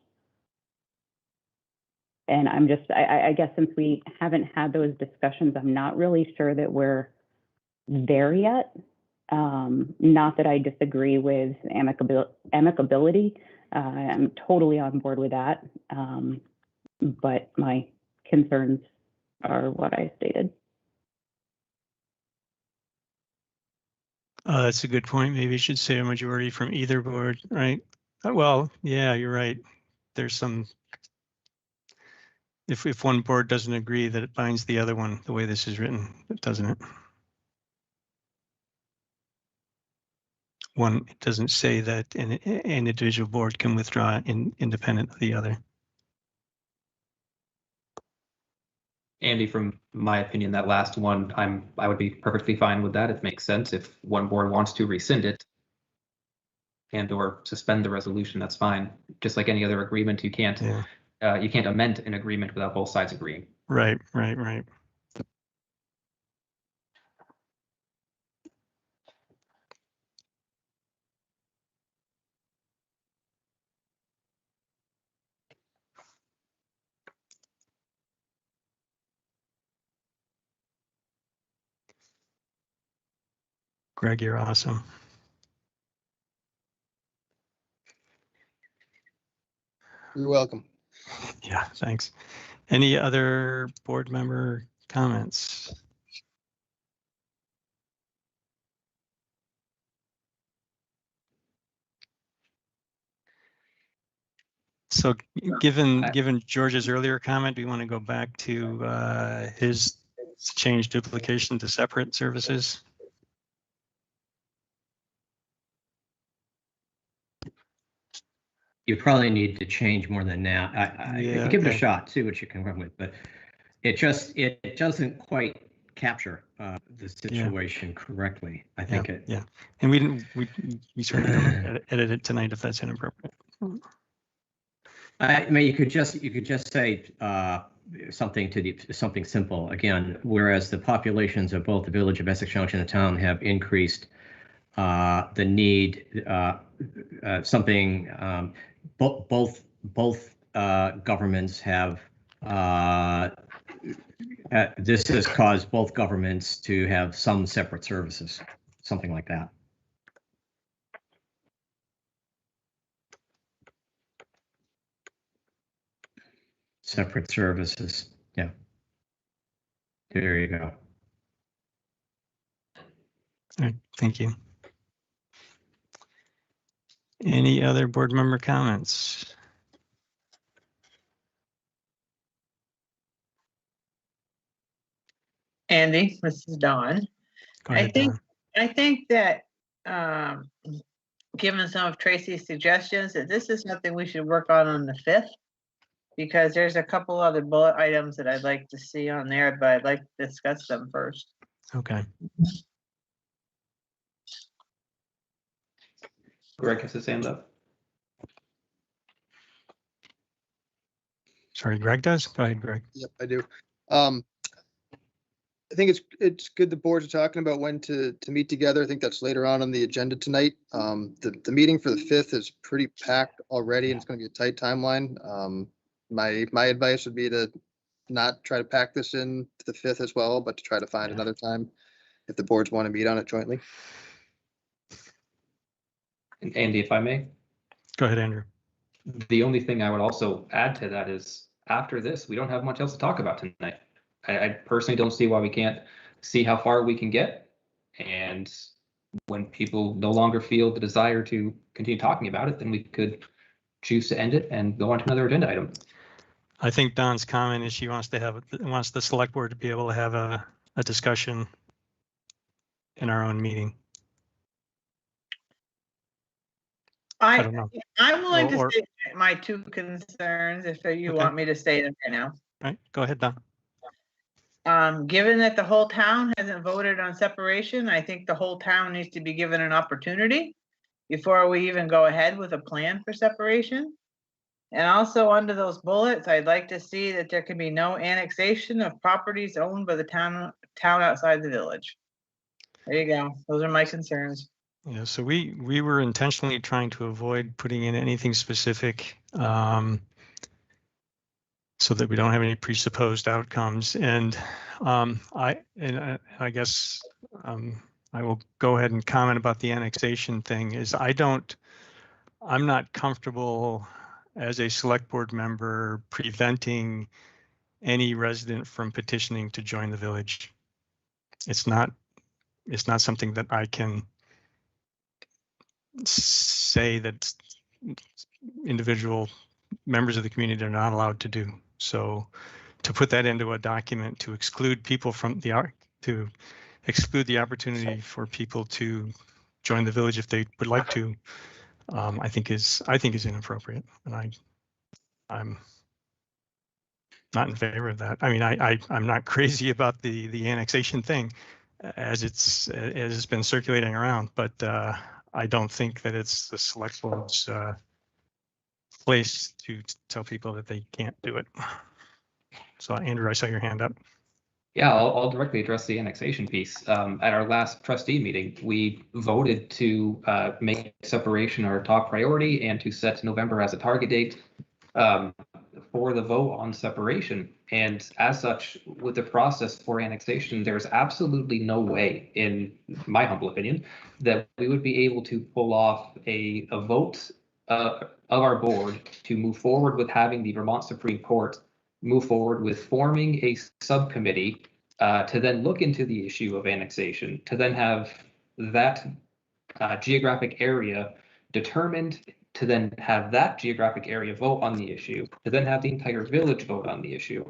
And I guess since we haven't had those discussions, I'm not really sure that we're there yet. Not that I disagree with amicability. I'm totally on board with that. But my concerns are what I stated. That's a good point. Maybe you should say a majority from either board, right? Well, yeah, you're right. There's some, if one board doesn't agree, that it binds the other one, the way this is written, doesn't it? One, it doesn't say that an individual board can withdraw independent of the other. Andy, from my opinion, that last one, I would be perfectly fine with that. It makes sense. If one board wants to rescind it and or suspend the resolution, that's fine. Just like any other agreement, you can't amend an agreement without both sides agreeing. Right. Greg, you're awesome. You're welcome. Yeah, thanks. Any other board member comments? So given George's earlier comment, do you want to go back to his change duplication to separate services? You probably need to change more than that. Yeah, give it a okay. shot, see what you can come with, but it doesn't quite capture the situation correctly. I think yeah. And we certainly don't edit it tonight if that's inappropriate. I mean, you could just say something simple again. Whereas the populations of both the village of Essex Junction and the town have increased, the need both governments have. This has caused both governments to have some separate services, something like that. Separate services. Yeah. There you go. All right, thank you. Any other board member comments? Andy, this is Dawn. Go ahead, Dawn. I think that given some of Tracy's suggestions, that this is something we should work on the 5th, because there's a couple other bullet items that I'd like to see on there, but I'd like to discuss them first. Okay. Greg has his hand up. Sorry, Greg does? Go ahead, Greg. Yep, I do. I think it's good the boards are talking about when to meet together. I think that's later on the agenda tonight. The meeting for the 5th is pretty packed already, and it's going to be a tight timeline. My advice would be to not try to pack this in to the 5th as well, but to try to find another time if the boards want to meet on it jointly. And Andy, if I may. Go ahead, Andrew. The only thing I would also add to that is after this, we don't have much else to talk about tonight. I personally don't see why we can't see how far we can get. And when people no longer feel the desire to continue talking about it, then we could choose to end it and go on to another agenda item. I think Don's comment is she wants the select board to be able to have a discussion in our own meeting. I don't know. I'm willing to state my 2 concerns if you want me to state them right now. All right, go ahead, Don. Given that the whole town hasn't voted on separation, I think the whole town needs to be given an opportunity before we even go ahead with a plan for separation. And also under those bullets, I'd like to see that there can be no annexation of properties owned by the town outside the village. There you go. Those are my concerns. Yeah, so we were intentionally trying to avoid putting in anything specific so that we don't have any presupposed outcomes. And I guess I will go ahead and comment about the annexation thing. Is I'm not comfortable as a select board member preventing any resident from petitioning to join the village. It's not something that I can say that individual members of the community are not allowed to do. So to put that into a document to exclude people from to exclude the opportunity for people to join the village if they would like to, I think is inappropriate, and I'm not in favor of that. I mean, I'm not crazy about the annexation thing as it's been circulating around, but I don't think that it's the select board's place to tell people that they can't do it. So Andrew, I saw your hand up. Yeah, I'll directly address the annexation piece. At our last trustee meeting, we voted to make separation our top priority and to set November as a target date for the vote on separation. And as such, with the process for annexation, there's absolutely no way, in my humble opinion, that we would be able to pull off a vote of our board to move forward with having the Vermont Supreme Court move forward with forming a subcommittee to then look into the issue of annexation, to then have that geographic area determined, to then have that geographic area vote on the issue, to then have the entire village vote on the issue.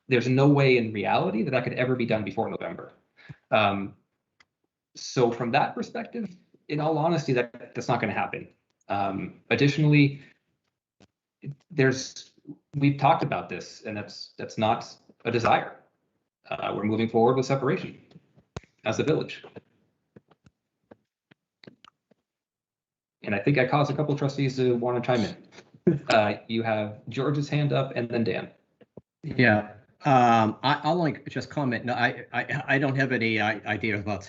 There's no way in reality that could ever be done before November. So from that perspective, in all honesty, that's not going to happen. Additionally, we've talked about this, and that's not a desire. We're moving forward with separation as a village. And I think I caused a couple of trustees to want to chime in. You have George's hand up and then Dan. Yeah, I'll like just comment. No, I don't have any idea about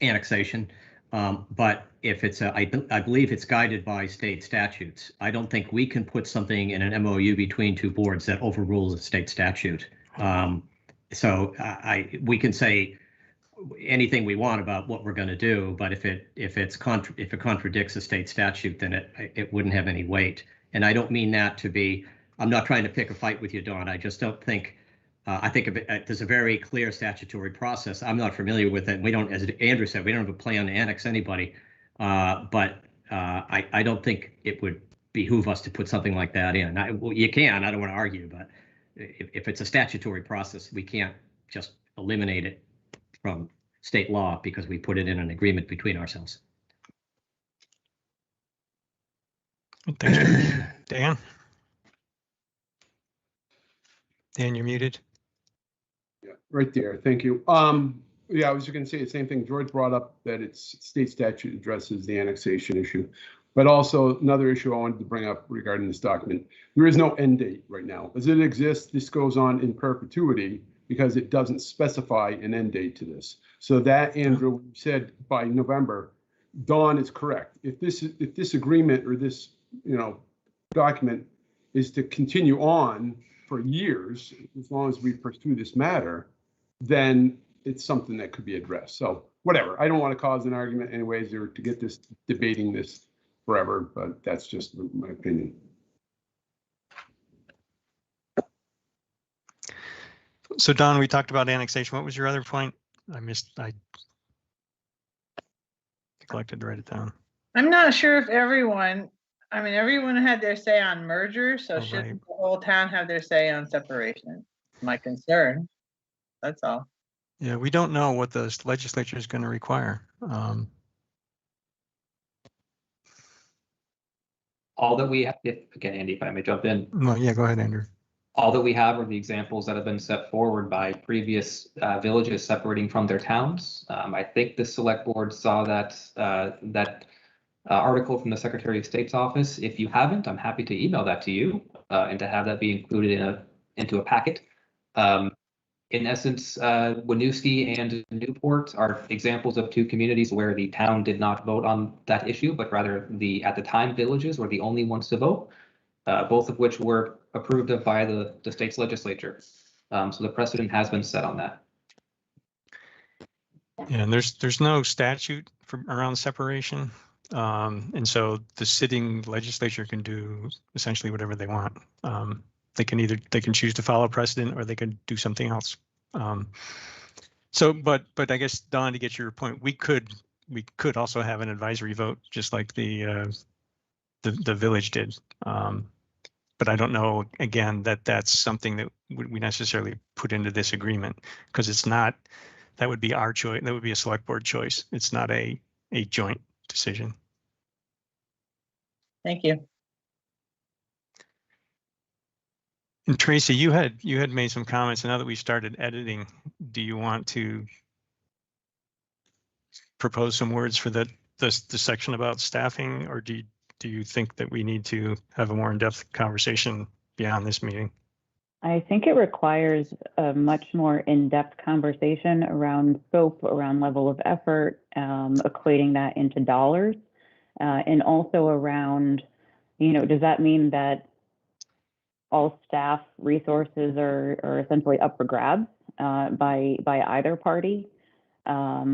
annexation, but if it's I believe it's guided by state statutes. I don't think we can put something in an MOU between two boards that overrules a state statute. So we can say anything we want about what we're going to do, but if it contradicts a state statute, then it wouldn't have any weight. And I don't mean that to be. I'm not trying to pick a fight with you, Dawn. I just don't think. I think of it, there's a very clear statutory process. I'm not familiar with it. We don't, as Andrew said, we don't have a plan to annex anybody. But I don't think it would behoove us to put something like that in. You can. I don't want to argue, but if it's a statutory process, we can't just eliminate it from state law because we put it in an agreement between ourselves. Thanks, Dan. Dan, you're muted. Yeah, right there. Thank you. Yeah, I was just going to say the same thing. George brought up that it's state statute addresses the annexation issue, but also another issue I wanted to bring up regarding this document. There is no end date right now. As it exists, this goes on in perpetuity because it doesn't specify an end date to this. So that, Andrew said by November, Dawn is correct. If this agreement or this document is to continue on for years, as long as we pursue this matter, then it's something that could be addressed. So whatever, I don't want to cause an argument anyways or to get this debating this forever, but that's just my opinion. So Don, we talked about annexation. What was your other point? I neglected to write it down. I'm not sure if everyone had their say on merger, so shouldn't the whole town have their say on separation? My concern, that's all. Yeah, we don't know what the legislature is going to require. All that we have, again, Andy, if I may jump in. No, yeah, go ahead, Andrew. All that we have are the examples that have been set forward by previous villages separating from their towns. I think the select board saw that article from the Secretary of State's office. If you haven't, I'm happy to email that to you and to have that be included into a packet. In essence, Winooski and Newport are examples of two communities where the town did not vote on that issue, but rather at the time villages were the only ones to vote, both of which were approved of by the state's legislature. So the precedent has been set on that. Yeah, and there's no statute around separation. And so the sitting legislature can do essentially whatever they want. They can choose to follow precedent or they can do something else. But I guess, Don, to get your point, we could we could also have an advisory vote, just like the village did. But I don't know, again, that that's something that we necessarily put into this agreement, because it's not, that would be our choice. That would be a select board choice. It's not a joint decision. Thank you. And Tracy, you had made some comments, and now that we started editing, do you want to propose some words for the section about staffing, or do you think that we need to have a more in-depth conversation beyond this meeting? I think it requires a much more in-depth conversation around scope, around level of effort, equating that into dollars, and also around, does that mean that all staff resources are essentially up for grabs by either party? I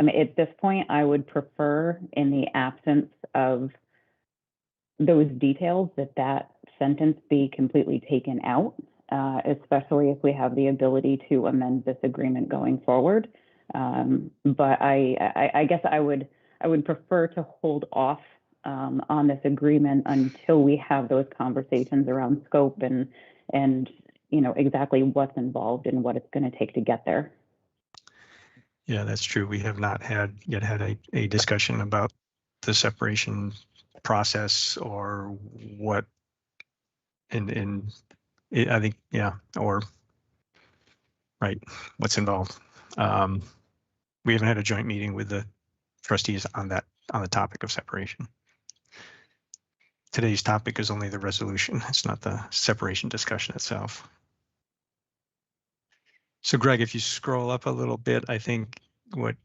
mean, at this point, I would prefer, in the absence of those details, that sentence be completely taken out, especially if we have the ability to amend this agreement going forward. But I guess I would prefer to hold off on this agreement until we have those conversations around scope and exactly what's involved and what it's going to take to get there. Yeah, that's true. We have not yet had a discussion about the separation process or what, and I think, yeah, or right, what's involved. We haven't had a joint meeting with the trustees on the topic of separation. Today's topic is only the resolution. It's not the separation discussion itself. So Greg, if you scroll up a little bit, I think what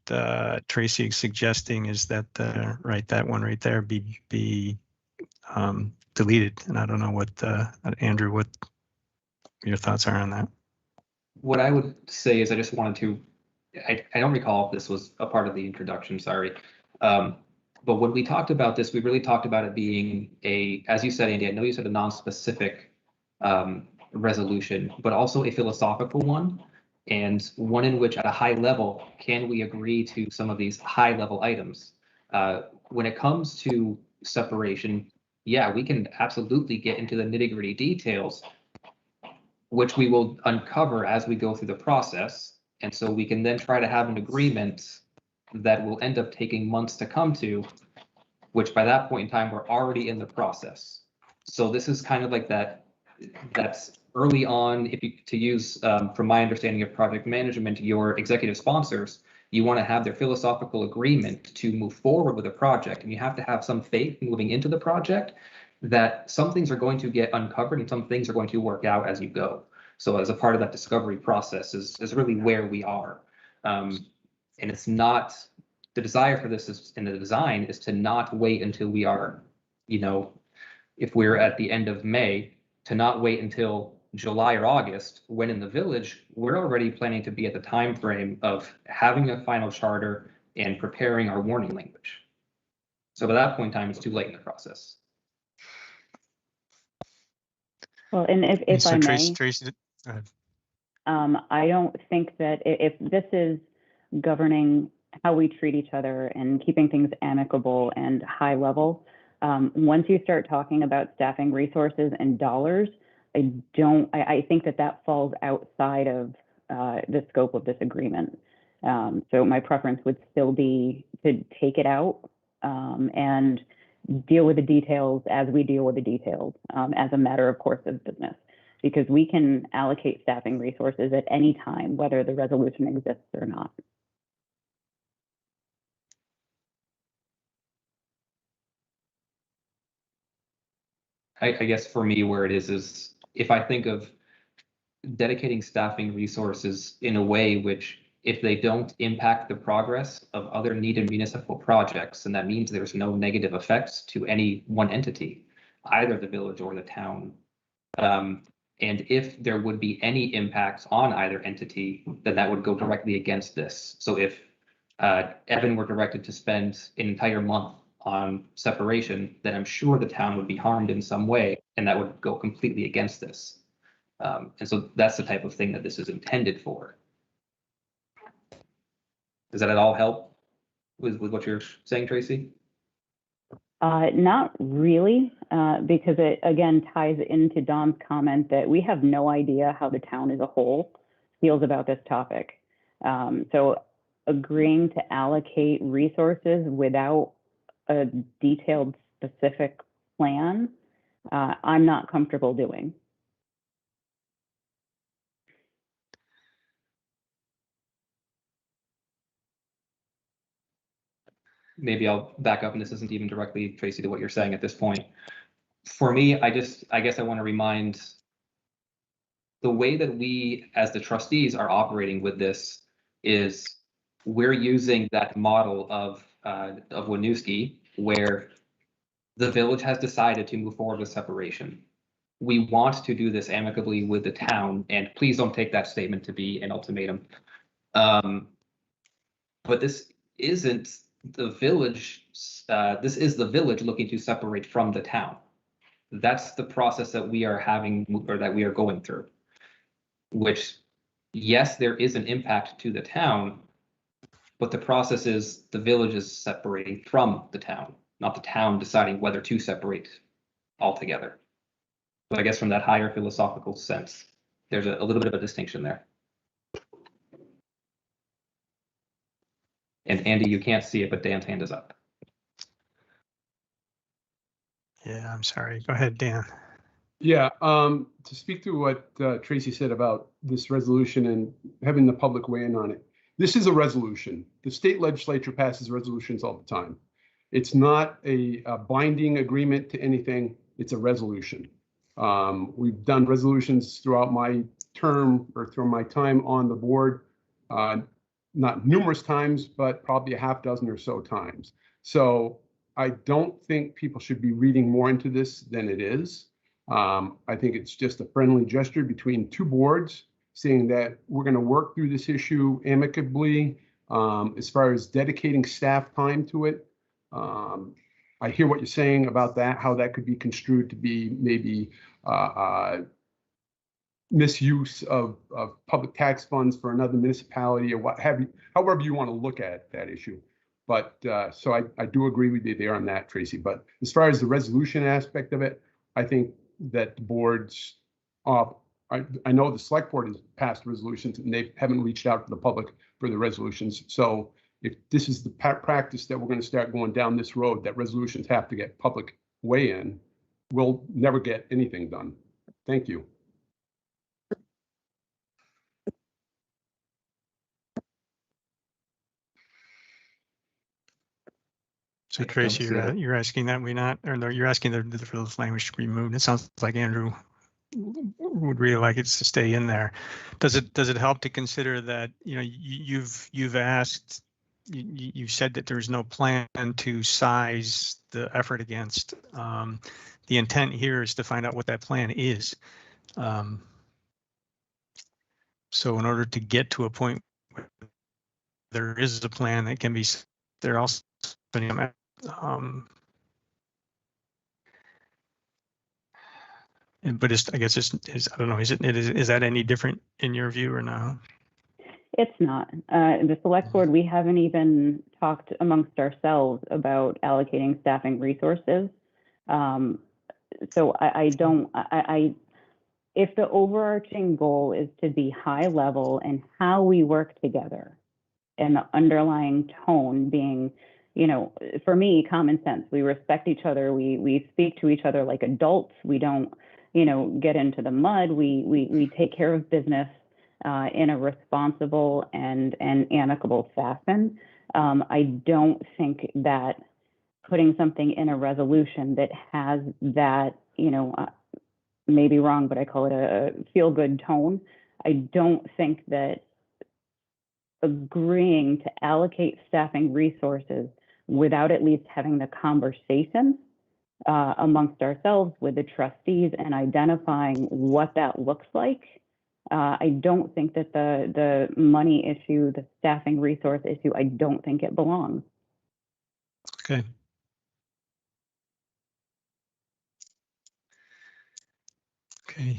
Tracy is suggesting is that that one right there be deleted. And I don't know what Andrew, what your thoughts are on that. What I would say is I just wanted to, I don't recall if this was a part of the introduction, sorry. But when we talked about this, we really talked about it being as you said, Andy, I know you said a non-specific resolution, but also a philosophical one, and one in which at a high level, can we agree to some of these high level items? When it comes to separation, yeah, we can absolutely get into the nitty-gritty details, which we will uncover as we go through the process. And so we can then try to have an agreement that will end up taking months to come to, which by that point in time, we're already in the process. So this is kind of like that's early on, to use, from my understanding of project management, your executive sponsors, you want to have their philosophical agreement to move forward with a project, and you have to have some faith moving into the project that some things are going to get uncovered and some things are going to work out as you go. So as a part of that discovery process is really where we are. And it's not, the desire for this is in the design is to not wait until we are, if we're at the end of May, to not wait until July or August, when in the village, we're already planning to be at the time frame of having a final charter and preparing our warning language. So by that point in time, it's too late in the process. Well, and if so I Tracy, may, I don't think that if this is governing how we treat each other and keeping things amicable and high level, once you start talking about staffing resources and dollars, I think that falls outside of the scope of this agreement. So my preference would still be to take it out and deal with the details as we deal with the details as a matter of course of business, because we can allocate staffing resources at any time, whether the resolution exists or not. I guess for me, where it is if I think of dedicating staffing resources in a way which, if they don't impact the progress of other needed municipal projects, and that means there's no negative effects to any one entity, either the village or the town. And if there would be any impacts on either entity, then that would go directly against this. So if Evan were directed to spend an entire month on separation, then I'm sure the town would be harmed in some way, and that would go completely against this. And so that's the type of thing that this is intended for. Does that at all help? with what you're saying, Tracy? Not really, because it again ties into Dom's comment that we have no idea how the town as a whole feels about this topic. So agreeing to allocate resources without a detailed, specific plan, I'm not comfortable doing. Maybe I'll back up, and this isn't even directly, Tracy, to what you're saying at this point. For me, I guess I want to remind the way that we, as the trustees, are operating with this is we're using that model of Winooski, where the village has decided to move forward with separation. We want to do this amicably with the town, and please don't take that statement to be an ultimatum. But this isn't the village. This is the village looking to separate from the town. That's the process that we are having, or that we are going through. Which, yes, there is an impact to the town, but the process is the village is separating from the town, not the town deciding whether to separate altogether. So I guess from that higher philosophical sense, there's a little bit of a distinction there. And Andy, you can't see it, but Dan's hand is up. Yeah, I'm sorry. Go ahead, Dan. Yeah, to speak to what Tracy said about this resolution and having the public weigh in on it. This is a resolution. The state legislature passes resolutions all the time. It's not a binding agreement to anything. It's a resolution. We've done resolutions throughout my term or through my time on the board, not numerous times, but probably a half dozen or so times. So I don't think people should be reading more into this than it is. I think it's just a friendly gesture between two boards saying that we're going to work through this issue amicably. As far as dedicating staff time to it, I hear what you're saying about that, how that could be construed to be maybe misuse of public tax funds for another municipality or what have you, however you want to look at that issue. But so I do agree with you there on that, Tracy. But as far as the resolution aspect of it, I think that the boards, I know the select board has passed resolutions and they haven't reached out to the public for the resolutions. So if this is the practice that we're going to start going down this road, that resolutions have to get public weigh in, we'll never get anything done. Thank you. So Tracy, you're asking that we not, or no, you're asking for this language to be removed. It sounds like Andrew would really like it to stay in there. Does it help to consider that, you know, you've asked, you said that there's no plan to size the effort against. The intent here is to find out what that plan is. So in order to get to a point where there is a plan that can be, there also, but I guess I don't know, is that any different in your view or no? It's not. The select board, we haven't even talked amongst ourselves about allocating staffing resources. So if the overarching goal is to be high level and how we work together and the underlying tone being, you know, for me, common sense, we respect each other. We speak to each other like adults. We don't, you know, get into the mud. We take care of business in a responsible and amicable fashion. I don't think that putting something in a resolution that has that, you know, maybe wrong, but I call it a feel-good tone. I don't think that agreeing to allocate staffing resources without at least having the conversation amongst ourselves with the trustees and identifying what that looks like. I don't think that the money issue, the staffing resource issue, I don't think it belongs. Okay. Okay,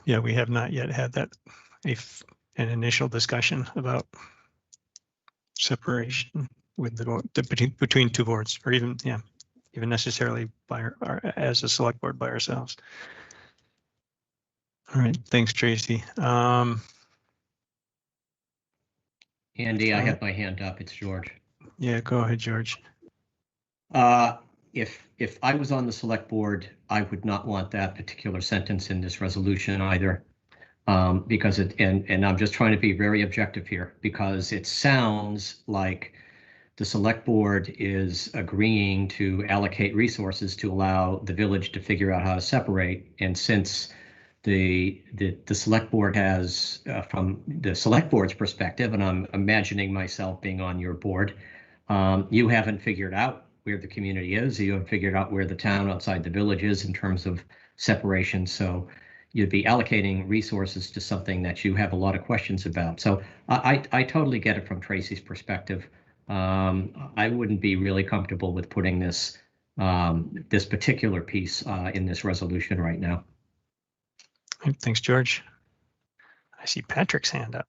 yeah, we have not yet had that, an initial discussion about separation with between two boards, or even, yeah, even necessarily as a select board by ourselves. All right, thanks, Tracy. Andy, I have my hand up. It's George. Yeah, go ahead, George. If I was on the select board, I would not want that particular sentence in this resolution either. Because and I'm just trying to be very objective here, because it sounds like the select board is agreeing to allocate resources to allow the village to figure out how to separate. And since the select board has, from the select board's perspective, and I'm imagining myself being on your board, you haven't figured out where the community is. You haven't figured out where the town outside the village is in terms of separation. So you'd be allocating resources to something that you have a lot of questions about. So I totally get it from Tracy's perspective. I wouldn't be really comfortable with putting this this particular piece in this resolution right now. Thanks, George. I see Patrick's hand up.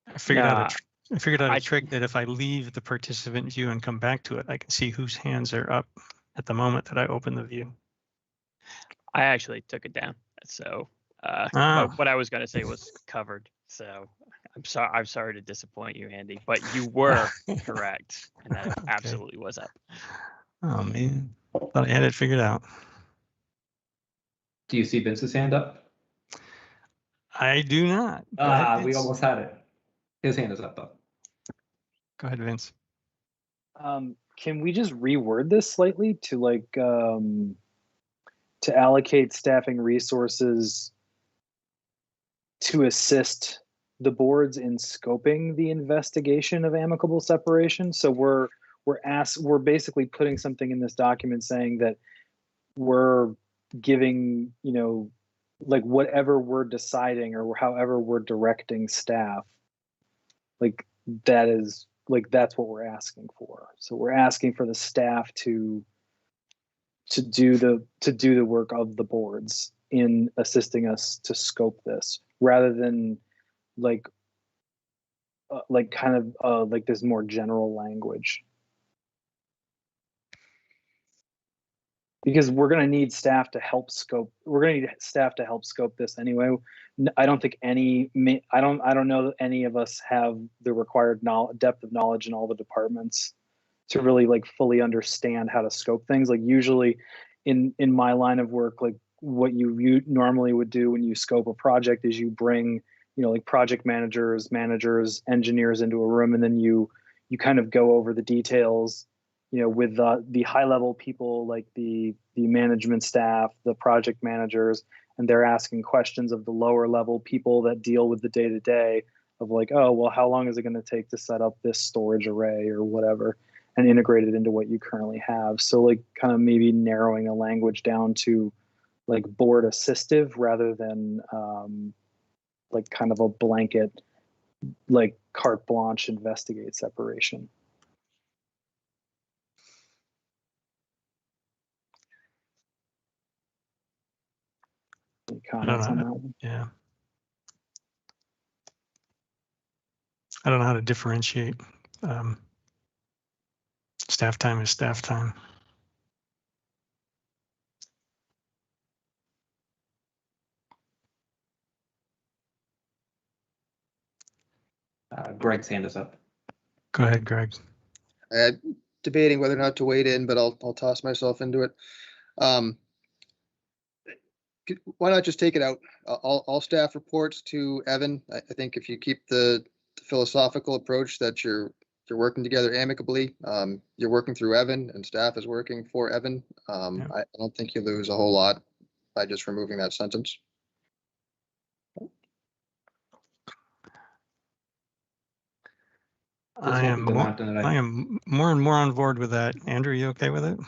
I figured out a trick that if I leave the participant view and come back to it, I can see whose hands are up at the moment that I open the view. I actually took it down, so what I was going to say was covered. So I'm sorry to disappoint you, Andy, but you were correct, and that Okay. absolutely was up. Oh man, thought I had it figured out. Do you see Vince's hand up? I do not. Go ahead, We Vince. almost had it. His hand is up though. Go ahead, Vince. Can we just reword this slightly to like to allocate staffing resources to assist the boards in scoping the investigation of amicable separation? So we're basically putting something in this document saying that we're giving, you know, like whatever we're deciding or however we're directing staff, like that is like that's what we're asking for. So we're asking for the staff to do the work of the boards in assisting us to scope this, rather than like kind of like this more general language. Because we're going to need staff to help scope. We're going to need staff to help scope this anyway. I don't think I don't know that any of us have the required depth of knowledge in all the departments to really like fully understand how to scope things. Like usually in my line of work, like what you normally would do when you scope a project is you bring, you know, like project managers, engineers into a room, and then you kind of go over the details, you know, with the high level people like the management staff, the project managers, and they're asking questions of the lower level people that deal with the day to day of like, oh, well, how long is it going to take to set up this storage array or whatever, and integrate it into what you currently have. So like kind of maybe narrowing a language down to like board assistive rather than like kind of a blanket, like carte blanche investigate separation. Any comments on that one? Yeah. I don't know how to differentiate. Staff time is staff time. Greg's hand is up. Go ahead, Greg. Debating whether or not to wade in, but I'll toss myself into it. Why not just take it out? All staff reports to Evan. I think if you keep the philosophical approach that you're working together amicably, you're working through Evan and staff is working for Evan. I don't think you lose a whole lot by just removing that sentence. I am more and more on board with that. Andrew, you okay with it?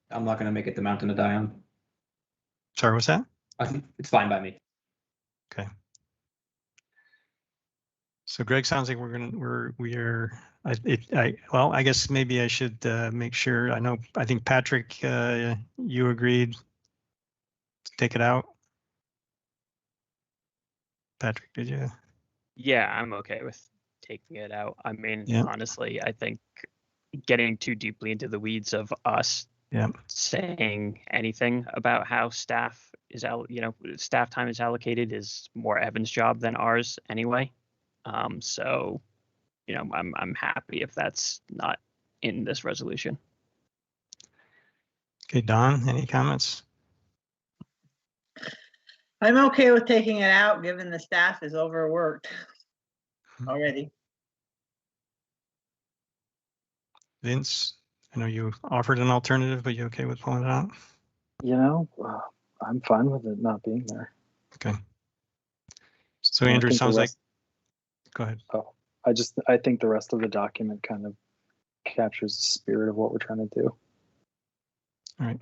I'm not going to make it the mountain to die on. Sorry, what's that? It's fine by me. Okay. So Greg, sounds like well, I guess maybe I should make sure. I think Patrick, you agreed to take it out. Patrick, did you? Yeah, I'm okay with taking it out. I mean, Yeah. honestly, I think getting too deeply into the weeds of us Yeah. saying anything about how staff is staff time is allocated is more Evan's job than ours anyway. So, I'm happy if that's not in this resolution. Okay, Don, any comments? I'm okay with taking it out, given the staff is overworked already. Vince, I know you offered an alternative, but you okay with pulling it out? I'm fine with it not being there. Okay. So And I Andrew, think the sounds like, rest- go ahead. Oh, I think the rest of the document kind of captures the spirit of what we're trying to do. All right.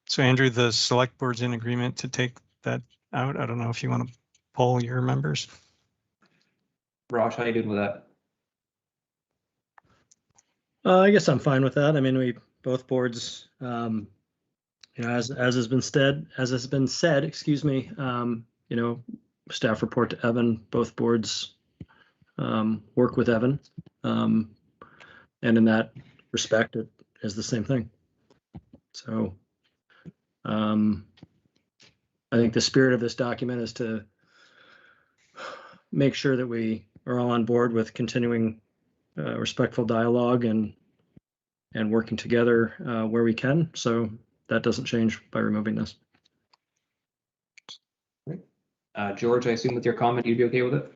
So Andrew, the select board's in agreement to take that out. I don't know if you want to poll your members. Raj, how you doing with that? I guess I'm fine with that. I mean, both boards, as has been said, excuse me, staff report to Evan, both boards work with Evan. And in that respect, it is the same thing. So I think the spirit of this document is to make sure that we are all on board with continuing respectful dialogue and working together where we can. So that doesn't change by removing this. George, I assume with your comment, you'd be okay with it?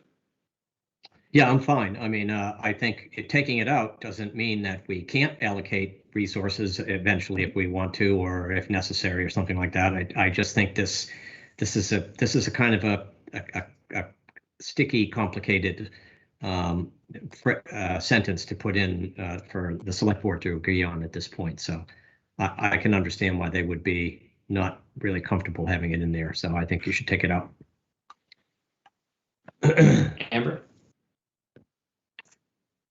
Yeah, I'm fine. I mean, I think taking it out doesn't mean that we can't allocate resources eventually if we want to, or if necessary, or something like that. I just think this is a kind of a sticky, complicated sentence to put in for the select board to agree on at this point. So I can understand why they would be not really comfortable having it in there. So I think you should take it out. Amber?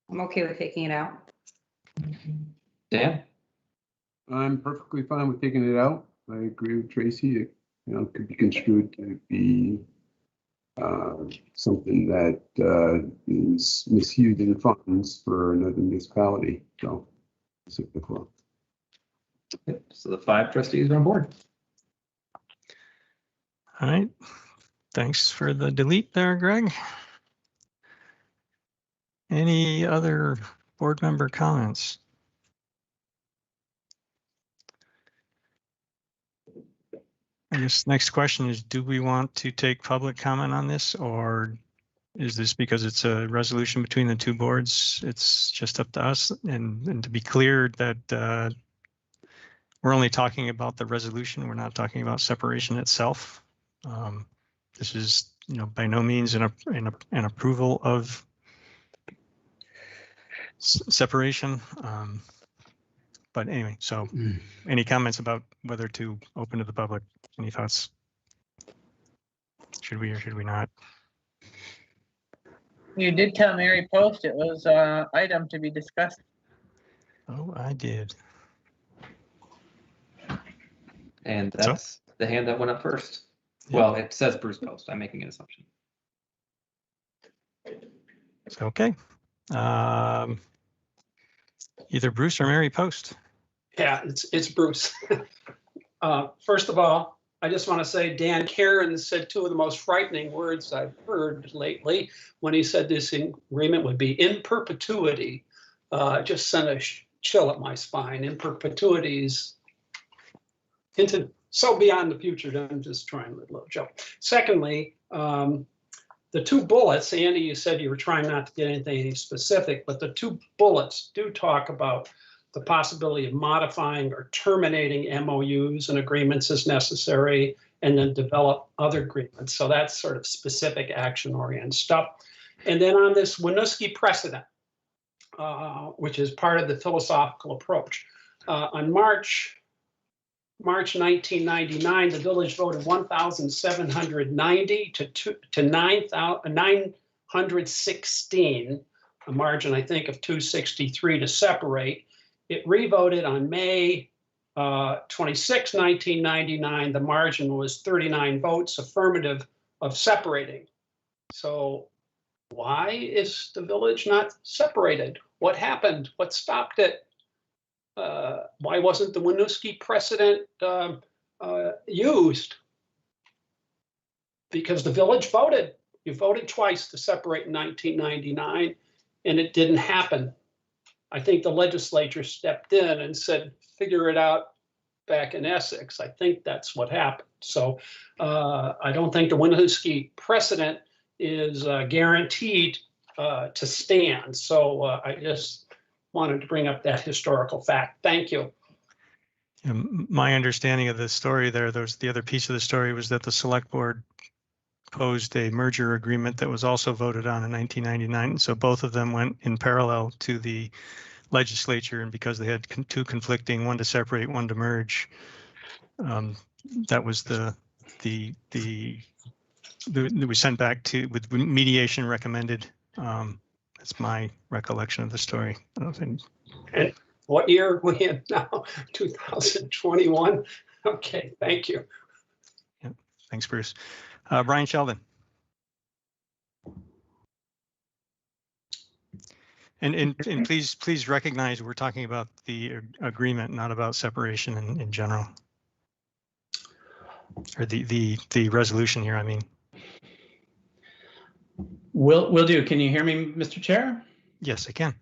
I'm okay with taking it out. Dan? I'm perfectly fine with taking it out. I agree with Tracy. It could be construed to be something that is misusing funds for another municipality. So, So the 5 trustees are on board. All right. Thanks for the delete there, Greg. Any other board member comments? I guess next question is, do we want to take public comment on this, or is this because it's a resolution between the two boards? It's just up to us. And to be clear that we're only talking about the resolution. We're not talking about separation itself. This is, by no means an approval of separation. But anyway, so any comments about whether to open to the public? Any thoughts? Should we or should we not? You did tell Mary Post it was an item to be discussed. Oh, I did. And that's the hand that went up first. Yeah. Well, it says Bruce Post. I'm making an assumption. Okay. Either Bruce or Mary Post. Yeah, it's Bruce. First of all, I just want to say Dan Karen said 2 of the most frightening words I've heard lately when he said this agreement would be in perpetuity. Just sent a chill up my spine. In perpetuities into so beyond the future that I'm just trying with a little joke. Secondly, the 2 bullets, Andy, you said you were trying not to get anything specific, but the 2 bullets do talk about the possibility of modifying or terminating MOUs and agreements as necessary, and then develop other agreements. So that's sort of specific action-oriented stuff. And then on this Winooski precedent, which is part of the philosophical approach, on March 1999, the village voted 1,790 to 916, a margin, I think, of 263 to separate. It revoted on May 26, 1999. The margin was 39 votes affirmative of separating. So Why is the village not separated? What happened? What stopped it? Why wasn't the Winooski precedent used? Because the village voted. You voted twice to separate in 1999, and it didn't happen. I think the legislature stepped in and said, figure it out back in Essex. I think that's what happened. So I don't think the Winooski precedent is guaranteed to stand. So I just wanted to bring up that historical fact. Thank you. My understanding of the story there, the other piece of the story was that the select board proposed a merger agreement that was also voted on in 1999. So both of them went in parallel to the legislature, and because they had two conflicting, one to separate, one to merge, that was the was sent back to with mediation recommended. That's my recollection of the story. I don't think. And what year are we in now? 2021. Okay, thank you. Yeah, thanks, Bruce. Brian Sheldon. And please recognize we're talking about the agreement, not about separation in general. Or the resolution here, I mean. Will do. Can you hear me, Mr. Chair? Yes, I can.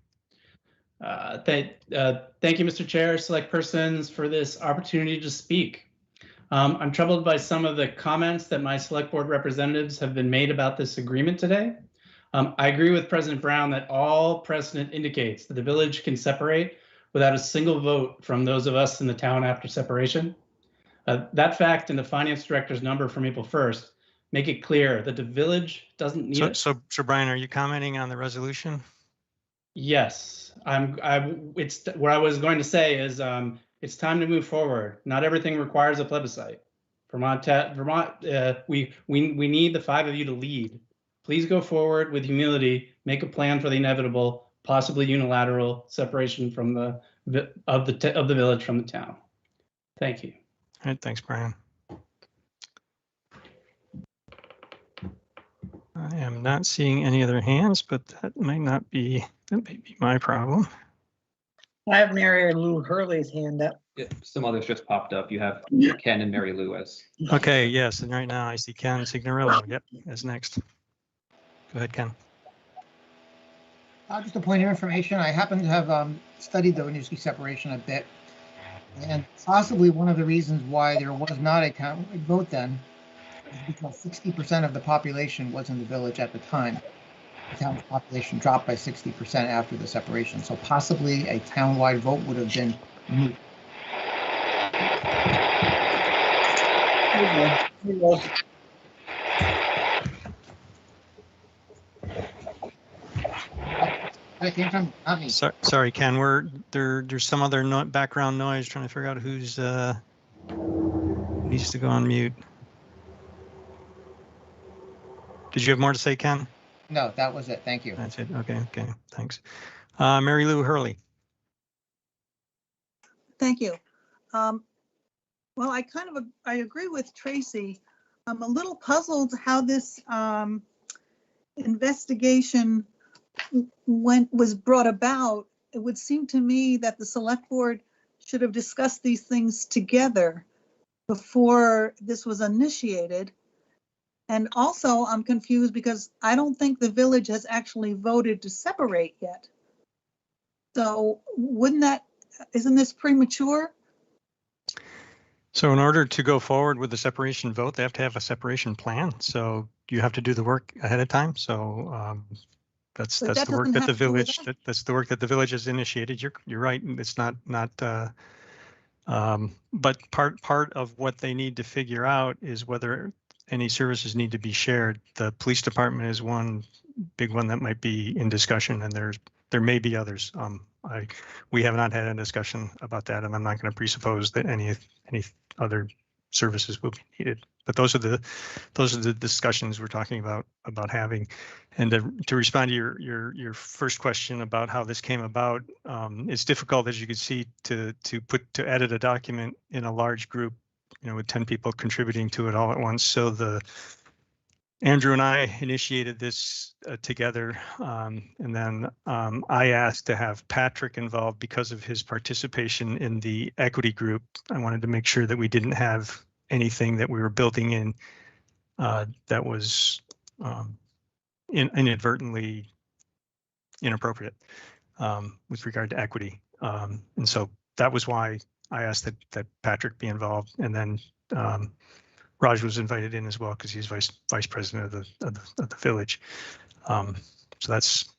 Thank you, Mr. Chair, select persons, for this opportunity to speak. I'm troubled by some of the comments that my select board representatives have been made about this agreement today. I agree with President Brown that all precedent indicates that the village can separate without a single vote from those of us in the town after separation. That fact and the finance director's number from April 1st make it clear that the village doesn't need it. So Brian, are you commenting on the resolution? Yes, it's what I was going to say is it's time to move forward. Not everything requires a plebiscite. Vermont, we need the five of you to lead. Please go forward with humility. Make a plan for the inevitable, possibly unilateral separation from of the village from the town. Thank you. All right, thanks, Brian. I am not seeing any other hands, but that may be my problem. I have Mary Lou Hurley's hand up. Yeah, some others just popped up. You have Ken and Mary Lou as. Okay, yes, and right now I see Ken Signorillo. Yep, as next. Go ahead, Ken. Just a point of information. I happen to have studied the Winooski separation a bit, and possibly one of the reasons why there was not a countwide vote then is because 60% of the population was in the village at the time. The town's population dropped by 60% after the separation, so possibly a townwide vote would have been moot. I think I'm not me. Sorry, Ken. There's some other background noise. Trying to figure out who's needs to go on mute. Did you have more to say, Ken? No, that was it. Thank you. That's it. Okay. Thanks. Mary Lou Hurley. Thank you. Well, I agree with Tracy. I'm a little puzzled how this investigation was brought about. It would seem to me that the select board should have discussed these things together before this was initiated. And also I'm confused because I don't think the village has actually voted to separate yet. So isn't this premature? So in order to go forward with the separation vote, they have to have a separation plan. So you have to do the work ahead of time. So that's the work that the village, that's the work that the village has initiated. You're right. It's not but part of what they need to figure out is whether any services need to be shared. The police department is one big one that might be in discussion, and there may be others. We have not had a discussion about that, and I'm not going to presuppose that any other services will be needed. But those are the discussions we're talking about having. And to respond to your first question about how this came about, it's difficult, as you can see, to edit a document in a large group, with 10 people contributing to it all at once. So Andrew and I initiated this together, and then I asked to have Patrick involved because of his participation in the equity group. I wanted to make sure that we didn't have anything that we were building in that was inadvertently inappropriate with regard to equity. And so that was why I asked that Patrick be involved, and then Raj was invited in as well because he's vice president of the village. So this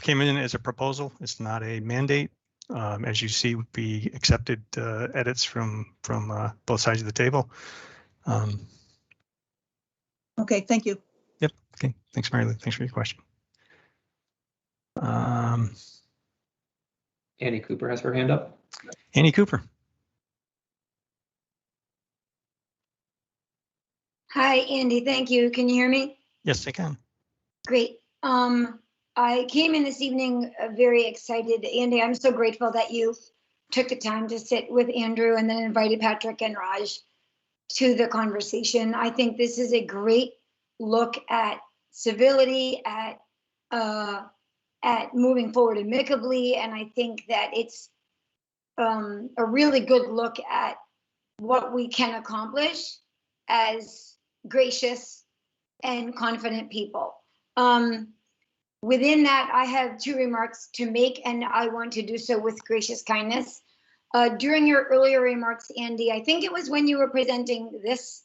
came in as a proposal. It's not a mandate. As you see, we accepted edits from both sides of the table. Okay, thank you. Yep. Okay. Thanks, Mary Lou. Thanks for your question. Annie Cooper has her hand up. Annie Cooper. Hi, Andy. Thank you. Can you hear me? Yes, I can. Great. I came in this evening very excited. Andy, I'm so grateful that you took the time to sit with Andrew and then invited Patrick and Raj to the conversation. I think this is a great look at civility, at moving forward amicably, and I think that it's a really good look at what we can accomplish as gracious and confident people. Within that, I have two remarks to make, and I want to do so with gracious kindness. During your earlier remarks, Andy, I think it was when you were presenting this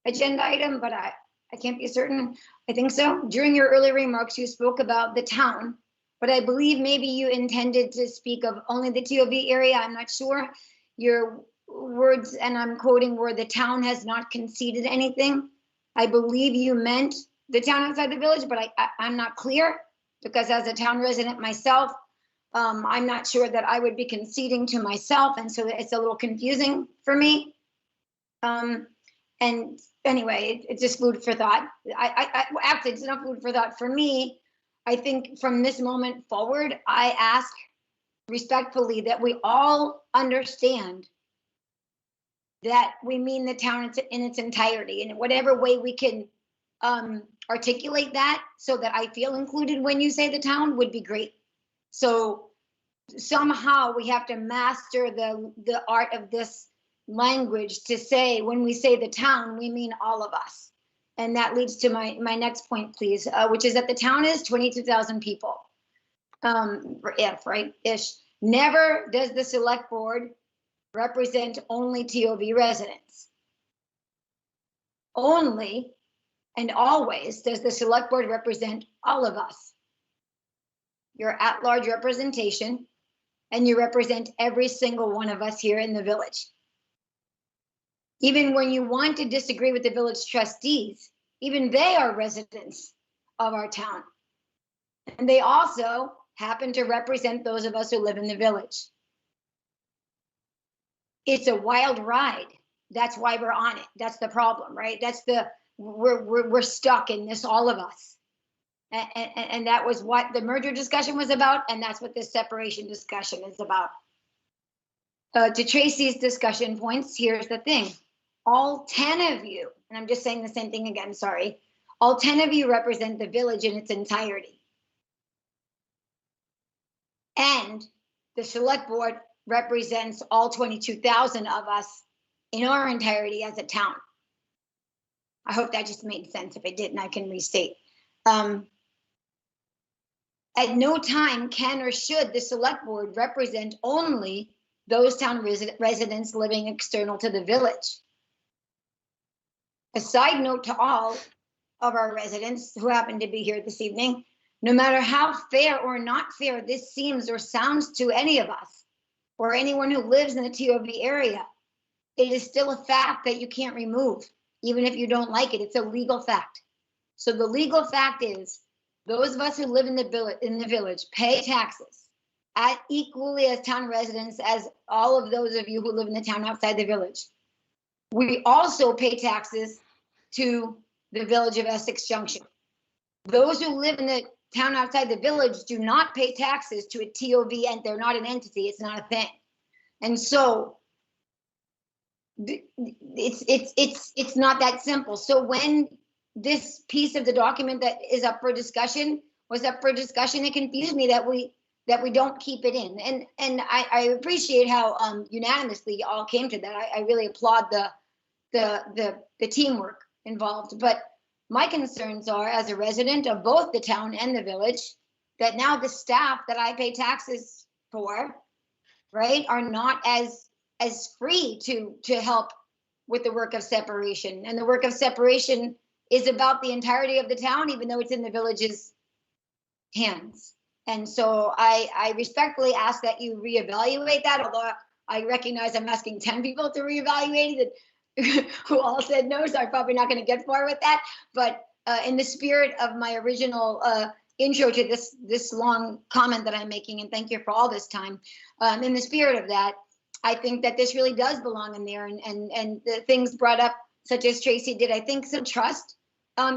agenda item, but I can't be certain. I think so. During your earlier remarks, you spoke about the town, but I believe maybe you intended to speak of only the TOV area. I'm not sure. Your words, and I'm quoting, were the town has not conceded anything. I believe you meant the town outside the village, but I'm not clear, because as a town resident myself, I'm not sure that I would be conceding to myself, and so it's a little confusing for me. And anyway, it's just food for thought. Actually, it's not food for thought for me. I think from this moment forward, I ask respectfully that we all understand that we mean the town in its entirety, and in whatever way we can articulate that so that I feel included when you say the town would be great. So somehow we have to master the art of this language to say, when we say the town, we mean all of us. And that leads to my next point, please, which is that the town is 22,000 people. Right-ish. Never does the select board represent only TOV residents. Only and always does the select board represent all of us. You're at-large representation, and you represent every single one of us here in the village. Even when you want to disagree with the village trustees, even they are residents of our town. And they also happen to represent those of us who live in the village. It's a wild ride. That's why we're on it. That's the problem, right? We're stuck in this, all of us. And that was what the merger discussion was about, and that's what this separation discussion is about. To Tracy's discussion points, here's the thing. All 10 of you, and I'm just saying the same thing again, sorry. All 10 of you represent the village in its entirety. And the select board represents all 22,000 of us in our entirety as a town. I hope that just made sense. If it didn't, I can restate. At no time can or should the select board represent only those town residents living external to the village. A side note to all of our residents who happen to be here this evening, no matter how fair or not fair this seems or sounds to any of us, or anyone who lives in the TOV area, it is still a fact that you can't remove, even if you don't like it. It's a legal fact. So the legal fact is, those of us who live in the village pay taxes equally as town residents as all of those of you who live in the town outside the village. We also pay taxes to the village of Essex Junction. Those who live in the town outside the village do not pay taxes to a TOV, and they're not an entity. It's not a thing. And so it's not that simple. So when this piece of the document that is up for discussion was up for discussion. It confused me that we don't keep it in. And I appreciate how unanimously you all came to that. I really applaud the teamwork involved. But my concerns are, as a resident of both the town and the village, that now the staff that I pay taxes for, right, are not as free to help with the work of separation. And the work of separation is about the entirety of the town, even though it's in the village's hands. And so I respectfully ask that you reevaluate that, although I recognize I'm asking 10 people to reevaluate it who all said no, so I'm probably not going to get far with that. But in the spirit of my original intro to this long comment that I'm making, and thank you for all this time, in the spirit of that, I think that this really does belong in there, and the things brought up, such as Tracy did, I think some trust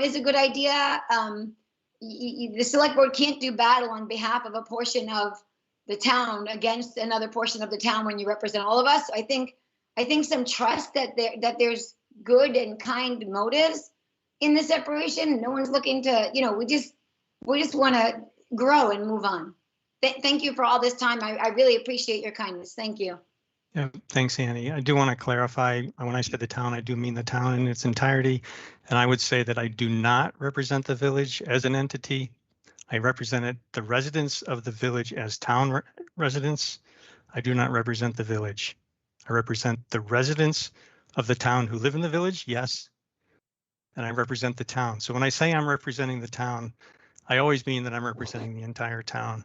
is a good idea. The select board can't do battle on behalf of a portion of the town against another portion of the town when you represent all of us. I think some trust that there's good and kind motives in the separation. No one's looking to, we just want to grow and move on. Thank you for all this time. I really appreciate your kindness. Thank you. Yeah, thanks, Annie. I do want to clarify, when I said the town, I do mean the town in its entirety. And I would say that I do not represent the village as an entity. I represented the residents of the village as town residents. I do not represent the village. I represent the residents of the town who live in the village, yes. And I represent the town. So when I say I'm representing the town, I always mean that I'm representing the entire town.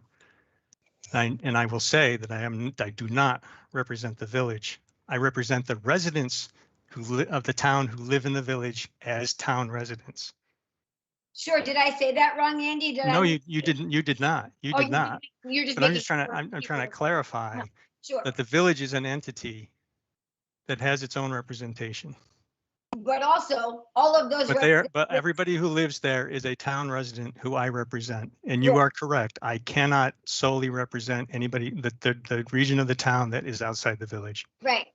And I will say that I do not represent the village. I represent the residents of the town who live in the village as town residents. Sure. Did I say that wrong, Andy? No, you didn't. You did not. You did not. You're just. But I'm just trying to. I'm trying to clarify that the village is an entity that has its own representation. But also, all of those. But everybody who lives there is a town resident who I represent, and you are correct. I cannot solely represent anybody, the region of the town that is outside the village. Right.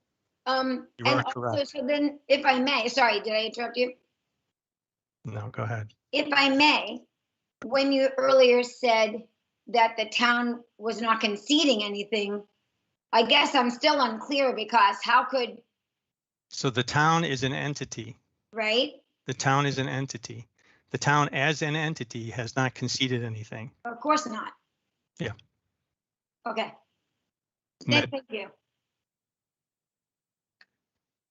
You are correct. So then, if I may, sorry, did I interrupt you? No, go ahead. If I may, when you earlier said that the town was not conceding anything, I guess I'm still unclear, because how could. So the town is an entity. Right? The town is an entity. The town as an entity has not conceded anything. Of course not. Yeah. Okay. Thank you.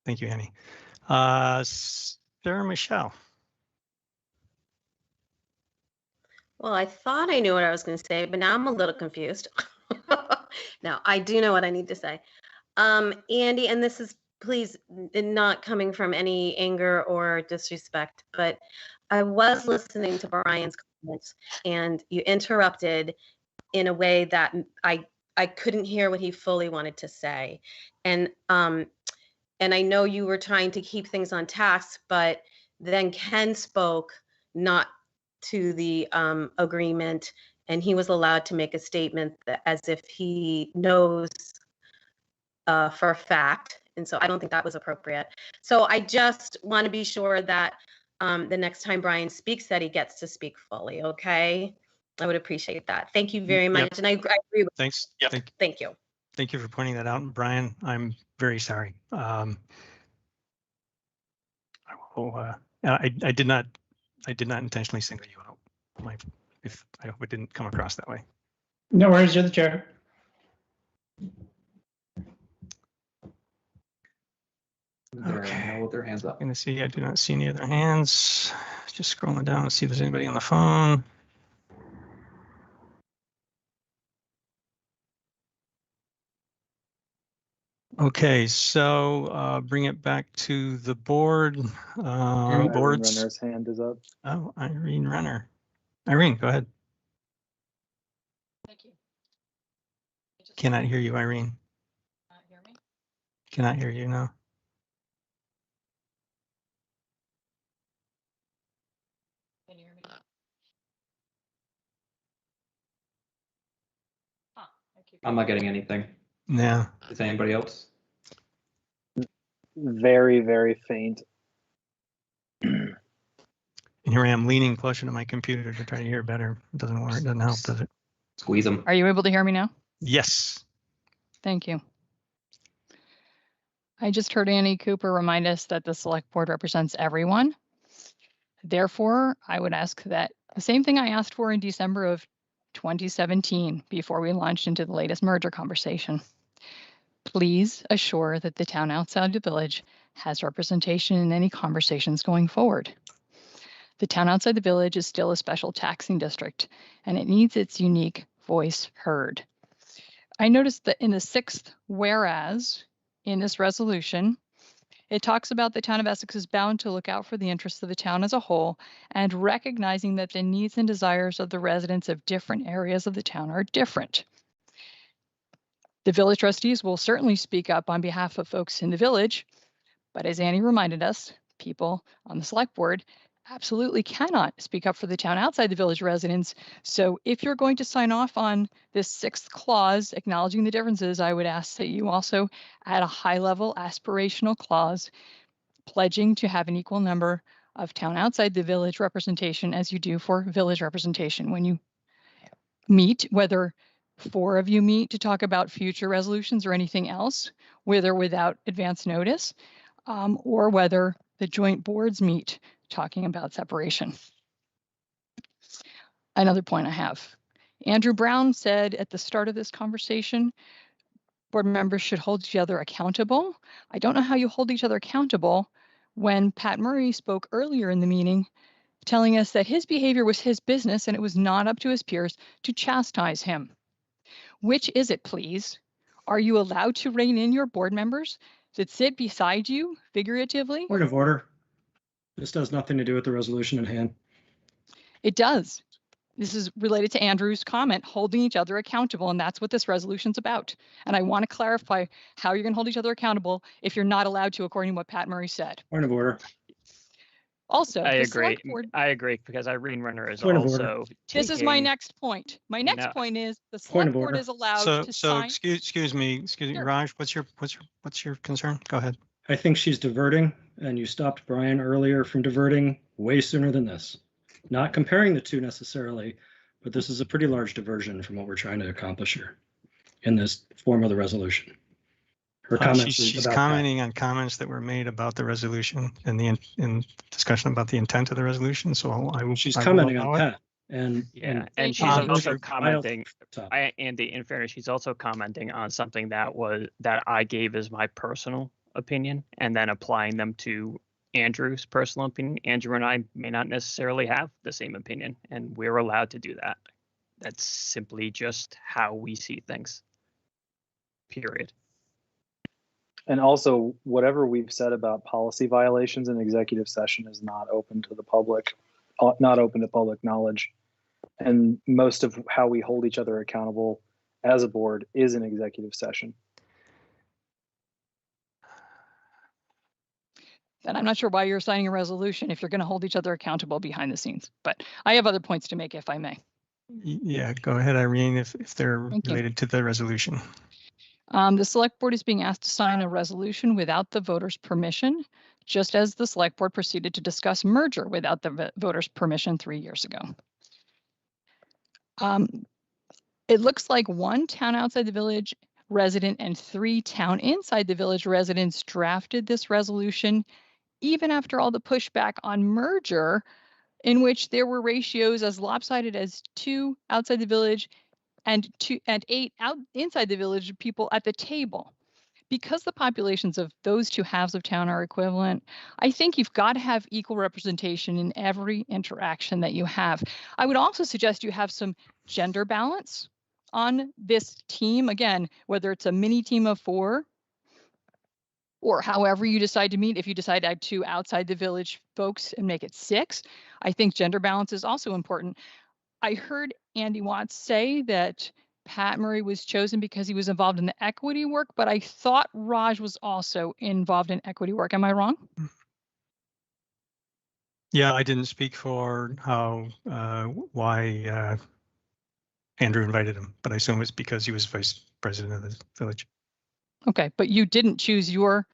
Thank you, Annie. Sarah Michelle. Well, I thought I knew what I was going to say, but now I'm a little confused. No, I do know what I need to say. Andy, and this is please not coming from any anger or disrespect, but I was listening to Brian's comments and you interrupted in a way that I couldn't hear what he fully wanted to say. And I know you were trying to keep things on task, but then Ken spoke not to the agreement, and he was allowed to make a statement that, as if he knows for a fact. And so I don't think that was appropriate. So I just want to be sure that the next time Brian speaks, that he gets to speak fully. Okay. I would appreciate that. Thank you very much. Yep. And I agree with Thanks. Yep. Thank you. Thank you for pointing that out. Brian, I'm very sorry. I did not intentionally single you out. I hope it didn't come across that way. No worries, you're the chair. Okay. No other hands up. I'm gonna see. I do not see any other hands. Just scrolling down to see if there's anybody on the phone. Okay, so bring it back to the board. Irene Boards. Renner's hand is up. Oh, Irene Renner. Irene, go ahead. Thank you. Cannot hear you, Irene. Hear me? Cannot hear you, no. Can you hear me? I'm not getting anything. No. Is anybody else? Very, very faint. And here I am leaning closer to my computer to try to hear better. It doesn't work. It doesn't help, does it? Squeeze them. Are you able to hear me now? Yes. Thank you. I just heard Annie Cooper remind us that the select board represents everyone. Therefore, I would ask that the same thing I asked for in December of 2017 before we launched into the latest merger conversation. Please assure that the town outside the village has representation in any conversations going forward. The town outside the village is still a special taxing district, and it needs its unique voice heard. I noticed that in the 6th whereas in this resolution, it talks about the town of Essex is bound to look out for the interests of the town as a whole and recognizing that the needs and desires of the residents of different areas of the town are different. The village trustees will certainly speak up on behalf of folks in the village, but as Annie reminded us, people on the select board absolutely cannot speak up for the town outside the village residents. So if you're going to sign off on this 6th clause, acknowledging the differences, I would ask that you also add a high-level aspirational clause pledging to have an equal number of town outside the village representation as you do for village representation. When you meet, whether 4 of you meet to talk about future resolutions or anything else, with or without advance notice, or whether the joint boards meet talking about separation. Another point I have. Andrew Brown said at the start of this conversation, board members should hold each other accountable. I don't know how you hold each other accountable when Pat Murray spoke earlier in the meeting telling us that his behavior was his business and it was not up to his peers to chastise him. Which is it, please? Are you allowed to rein in your board members that sit beside you figuratively? Point of order. This has nothing to do with the resolution in hand. It does. This is related to Andrew's comment, holding each other accountable, and that's what this resolution's about. And I want to clarify how you're going to hold each other accountable if you're not allowed to, according to what Pat Murray said. Point of order. Also, I the agree. select board, I agree because Irene Renner is Point of order. also. this is my taking- next point. My next No. point is the Point select of board order. is allowed So, to so sign. excuse me, Sure. Raj, what's your concern? Go ahead. I think she's diverting, and you stopped Brian earlier from diverting way sooner than this. Not comparing the two necessarily, but this is a pretty large diversion from what we're trying to accomplish here in this form of the resolution. Her comments. She's about that. commenting on comments that were made about the resolution and in discussion about the intent of the resolution. So She's I will commenting allow on it. Pat. And Yeah, Thank and you. she's Um, also sure. commenting. Andy, in fairness, she's also commenting on something that I gave as my personal opinion, and then applying them to Andrew's personal opinion. Andrew and I may not necessarily have the same opinion, and we're allowed to do that. That's simply just how we see things. Period. And also, whatever we've said about policy violations in executive session is not open to the public, not open to public knowledge. And most of how we hold each other accountable as a board is an executive session. And I'm not sure why you're signing a resolution if you're going to hold each other accountable behind the scenes, but I have other points to make if I may. Yeah, go ahead, Irene, if they're Thank you. related to the resolution. The select board is being asked to sign a resolution without the voters' permission, just as the select board proceeded to discuss merger without the voters' permission 3 years ago. It looks like 1 town outside the village resident and 3 town inside the village residents drafted this resolution, even after all the pushback on merger, in which there were ratios as lopsided as 2 outside the village and 8 out inside the village people at the table. Because the populations of those 2 halves of town are equivalent, I think you've got to have equal representation in every interaction that you have. I would also suggest you have some gender balance on this team. Again, whether it's a mini team of 4 or however you decide to meet. If you decide to add 2 outside the village folks and make it 6, I think gender balance is also important. I heard Andy Watts say that Pat Murray was chosen because he was involved in the equity work, but I thought Raj was also involved in equity work. Am I wrong? Yeah, I didn't speak for why Andrew invited him, but I assume it's because he was vice president of the village. Okay, but you didn't choose your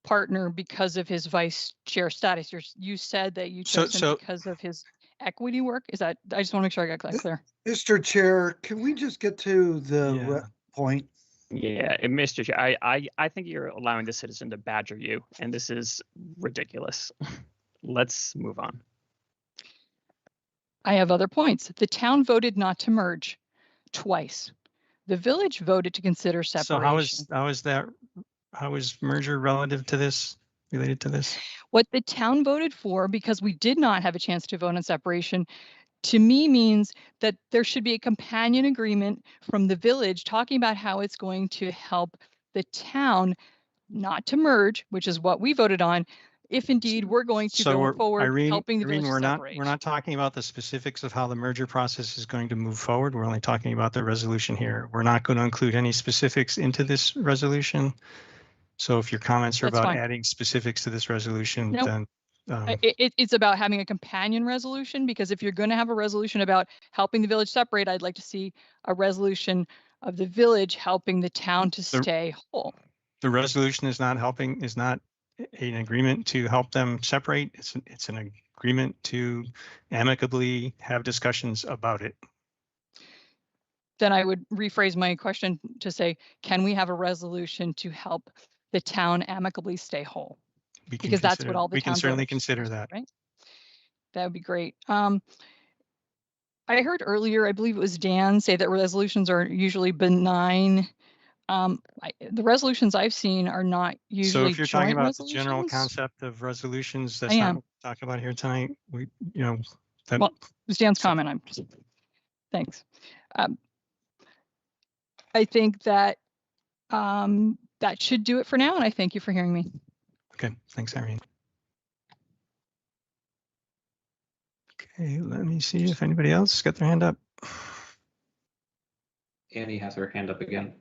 partner because of his vice chair status. You said that you chose him because of his equity work. Is that, I just want to make sure I got that clear. Mr. Chair, can we just get to the point? Yeah, and Mr. Chair, I think you're allowing the citizen to badger you, and this is ridiculous. Let's move on. I have other points. The town voted not to merge twice. The village voted to consider separation. So how is merger relative to this, related to this? What the town voted for, because we did not have a chance to vote on separation, to me means that there should be a companion agreement from the village talking about how it's going to help the town not to merge, which is what we voted on, if indeed we're going to go forward helping the village separate. We're not talking about the specifics of how the merger process is going to move forward. We're only talking about the resolution here. We're not going to include any specifics into this resolution. So if your comments are about adding specifics to this resolution, then it's about having a companion resolution, because if you're going to have a resolution about helping the village separate, I'd like to see a resolution of the village helping the town to stay whole. The resolution is not an agreement to help them separate. It's an agreement to amicably have discussions about it. Then I would rephrase my question to say, can we have a resolution to help the town amicably stay whole? Because that's what all the towns. We can certainly consider that. Right? That would be great. I heard earlier, I believe it was Dan, say that resolutions are usually benign. The resolutions I've seen are not usually. So if you're talking about the general concept of resolutions, that's not what we're talking about here tonight. Well, it was Dan's comment. I'm just, thanks. I think that that should do it for now, and I thank you for hearing me. Okay, thanks, Irene. Okay, let me see if anybody else got their hand up. Annie has her hand up again.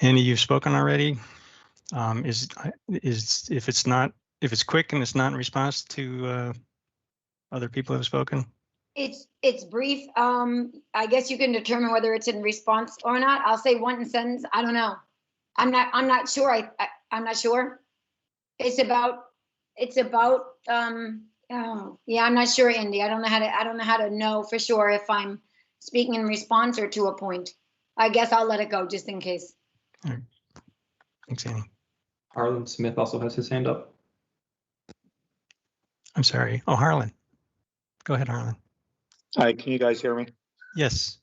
Annie, you've spoken already. If it's quick and it's not in response to other people who have spoken? It's brief. I guess you can determine whether it's in response or not. I'll say one sentence. I don't know. I'm not sure. I'm not sure. It's about yeah, I'm not sure, Andy. I don't know how to know for sure if I'm speaking in response or to a point. I guess I'll let it go just in case. All right. Thanks, Annie. Harlan Smith also has his hand up. I'm sorry. Oh, Harlan. Go ahead, Harlan. Hi, can you guys hear me? Yes.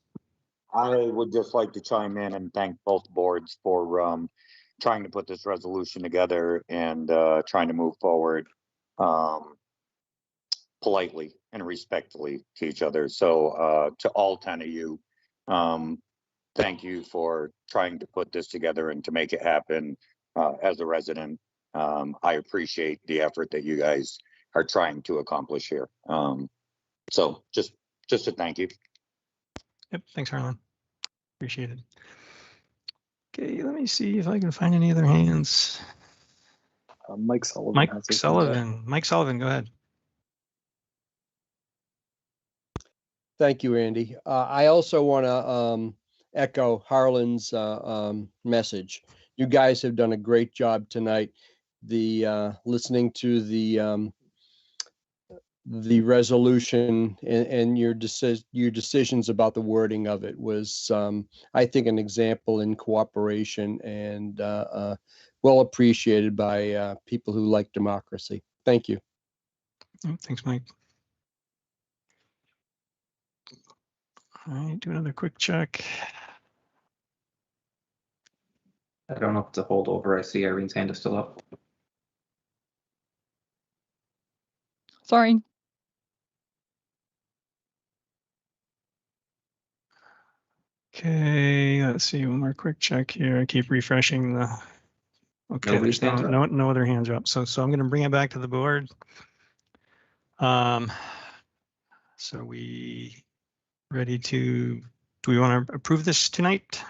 I would just like to chime in and thank both boards for trying to put this resolution together and trying to move forward politely and respectfully to each other. So to all 10 of you, thank you for trying to put this together and to make it happen. As a resident, I appreciate the effort that you guys are trying to accomplish here. So just a thank you. Yep, thanks, Harlan. Appreciate it. Okay, let me see if I can find any other hands. Mike Sullivan. Mike Sullivan, go ahead. Thank you, Andy. I also want to echo Harlan's message. You guys have done a great job tonight. Listening to the resolution and your decisions about the wording of it was, I think, an example in cooperation and well appreciated by people who like democracy. Thank you. Thanks, Mike. All right, do another quick check. I don't know if it's a holdover. I see Irene's hand is still up. Sorry. Okay, let's see, one more quick check here. I keep refreshing the. Okay, Nobody's there's hands no other hands are up. So I'm going to bring it back to the board. So we ready to? Do we want to approve this tonight?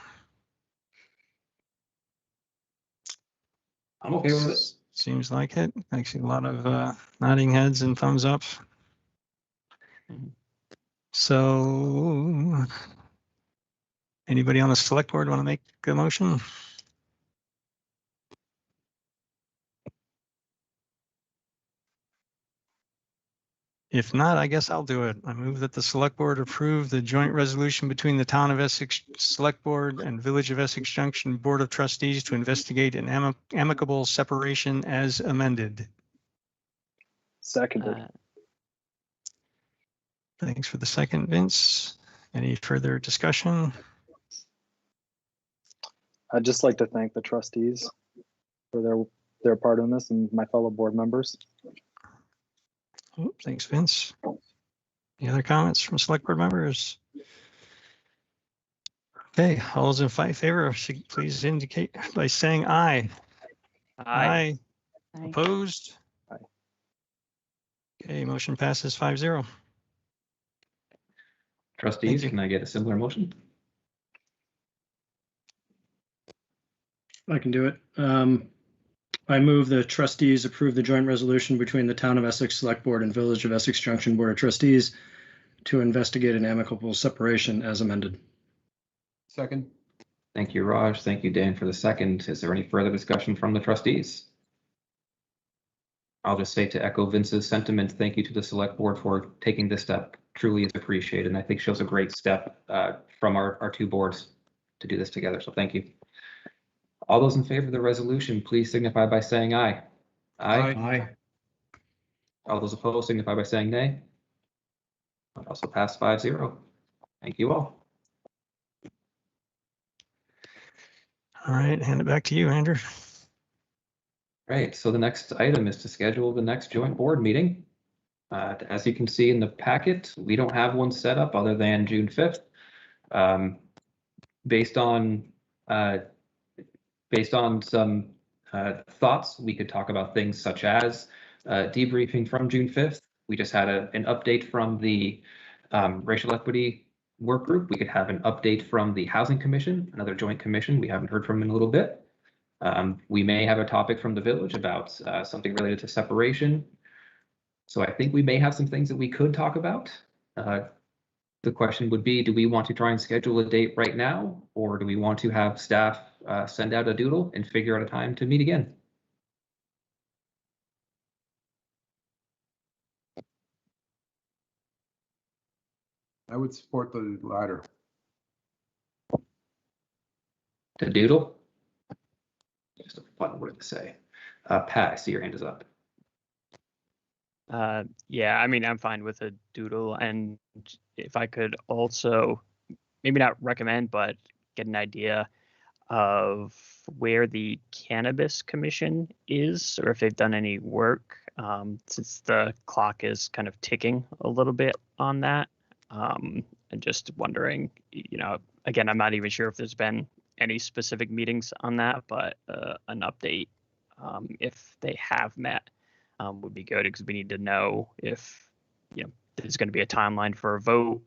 I'm okay with it. Seems like it. Actually, a lot of nodding heads and thumbs up. So, anybody on the select board want to make a motion? If not, I guess I'll do it. I move that the select board approve the joint resolution between the town of Essex Select Board and Village of Essex Junction Board of Trustees to investigate an amicable separation as amended. Seconded. Thanks for the second, Vince. Any further discussion? I'd just like to thank the trustees for their part in this and my fellow board members. Oh, thanks, Vince. Any other comments from select board members? Okay, all those in favor, please indicate by saying aye. Aye. Opposed? Aye. Okay, motion passes 5-0. Trustees, can I get a similar motion? I can do it. I move the trustees approve the joint resolution between the Town of Essex Select Board and Village of Essex Junction Board of Trustees to investigate an amicable separation as amended. Second. Thank you, Raj. Thank you, Dan, for the second. Is there any further discussion from the trustees? I'll just say to echo Vince's sentiment, thank you to the select board for taking this step. Truly is appreciated, and I think shows a great step from our two boards to do this together. So thank you. All those in favor of the resolution, please signify by saying aye. Aye. All those opposed signify by saying nay. That also passed 5-0. Thank you all. All right, hand it back to you, Andrew. Right, so the next item is to schedule the next joint board meeting. As you can see in the packet, we don't have one set up other than June 5th. Based on some thoughts, we could talk about things such as debriefing from June 5th. We just had an update from the racial equity work group. We could have an update from the Housing Commission, another joint commission we haven't heard from in a little bit. We may have a topic from the village about something related to separation. So I think we may have some things that we could talk about. The question would be, do we want to try and schedule a date right now, or do we want to have staff send out a doodle and figure out a time to meet again? I would support the latter. To doodle? Just a fun word to say. Pat, I see your hand is up. Yeah, I mean, I'm fine with a doodle, and if I could also maybe not recommend, but get an idea of where the Cannabis Commission is, or if they've done any work, since the clock is kind of ticking a little bit on that. And just wondering, again, I'm not even sure if there's been any specific meetings on that, but an update, if they have met, would be good, because we need to know if there's going to be a timeline for a vote,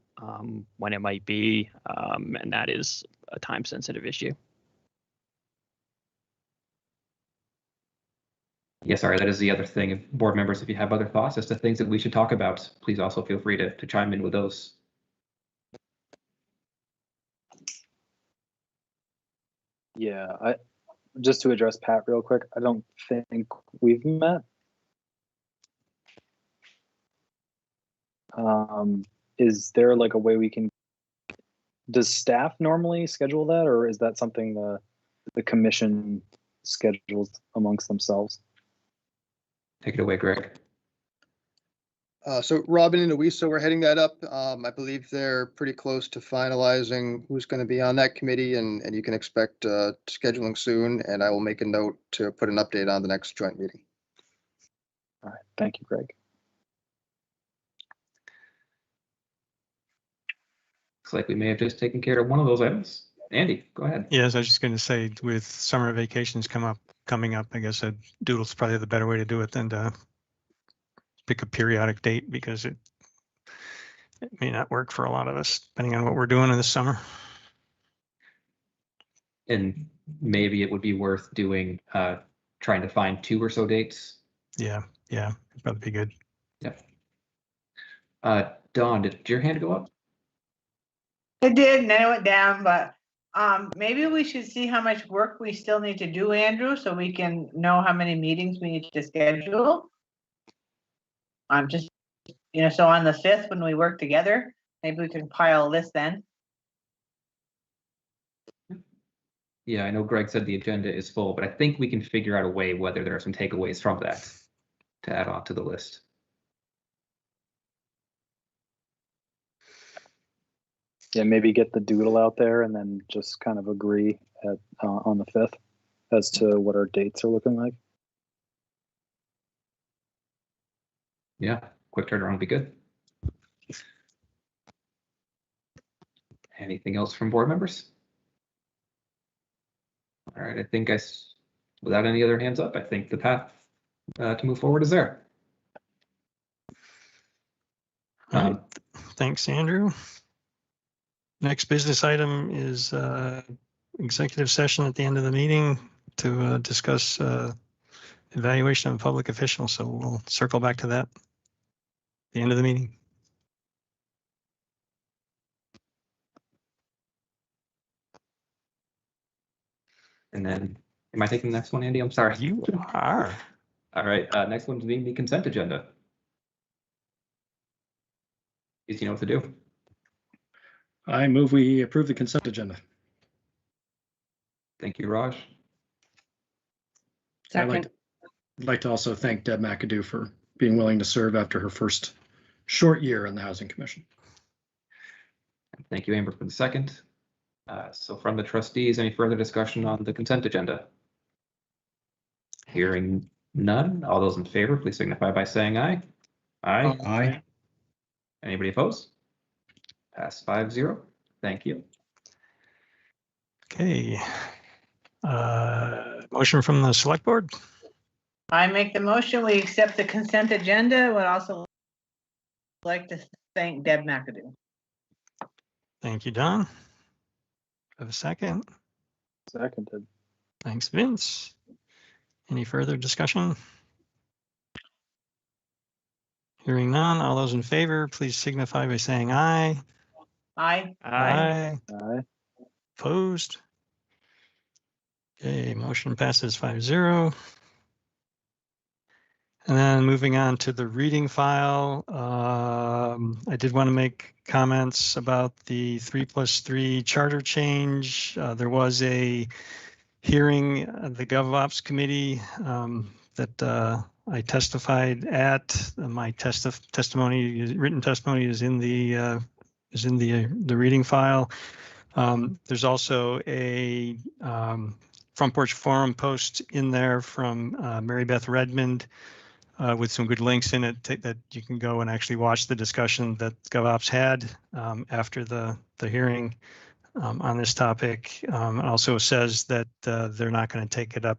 when it might be, and that is a time-sensitive issue. Yes, sorry, that is the other thing. If board members, if you have other thoughts as to things that we should talk about, please also feel free to chime in with those. Yeah, just to address Pat real quick, I don't think we've met. Is there like a way we can, does staff normally schedule that, or is that something the commission schedules amongst themselves? Take it away, Greg. So Robin and Louisa were heading that up. I believe they're pretty close to finalizing who's going to be on that committee, and you can expect scheduling soon, and I will make a note to put an update on the next joint meeting. All right, thank you, Greg. Looks like we may have just taken care of one of those items. Andy, go ahead. Yes, I was just going to say, with summer vacations coming up, I guess a doodle's probably the better way to do it than to pick a periodic date, because it may not work for a lot of us, depending on what we're doing in the summer. And maybe it would be worth doing, trying to find 2 or so dates. Yeah, it'd probably be good. Yep. Dawn, did your hand go up? It did, and then it went down, but maybe we should see how much work we still need to do, Andrew, so we can know how many meetings we need to schedule. I'm just You know, so on the 5th, when we work together, maybe we can compile a list then. Yeah, I know Greg said the agenda is full, but I think we can figure out a way whether there are some takeaways from that to add on to the list. Yeah, maybe get the doodle out there and then just kind of agree at, on the 5th as to what our dates are looking like. Yeah, quick turnaround would be good. Anything else from board members? All right, I think without any other hands up, I think the path to move forward is there. All right. Thanks, Andrew. Next business item is executive session at the end of the meeting to discuss evaluation of public officials. So we'll circle back to that at the end of the meeting. And then, am I taking the next one, Andy? I'm sorry. You are. All right, next one's being the consent agenda. Do you know what to do? I move we approve the consent agenda. Thank you, Raj. I'd like to also thank Deb McAdoo for being willing to serve after her first short year on the Housing Commission. Thank you, Amber, for the second. So from the trustees, any further discussion on the consent agenda? Hearing none, all those in favor, please signify by saying aye. Aye. Aye. Anybody opposed? Pass 5-0. Thank you. Okay. Motion from the select board. I make the motion, we accept the consent agenda. Would also like to thank Deb McAdoo. Thank you, Don. Have a second. Seconded. Thanks, Vince. Any further discussion? Hearing none, all those in favor, please signify by saying aye. Aye. Aye. Aye. Opposed? Okay, motion passes 5-0. And then moving on to the reading file, I did want to make comments about the 3+3 charter change. There was a hearing at the GovOps committee that I testified at. My testimony, written testimony, is in the reading file. There's also a front porch forum post in there from Mary Beth Redmond with some good links in it that you can go and actually watch the discussion that GovOps had after the hearing on this topic. It also says that they're not going to take it up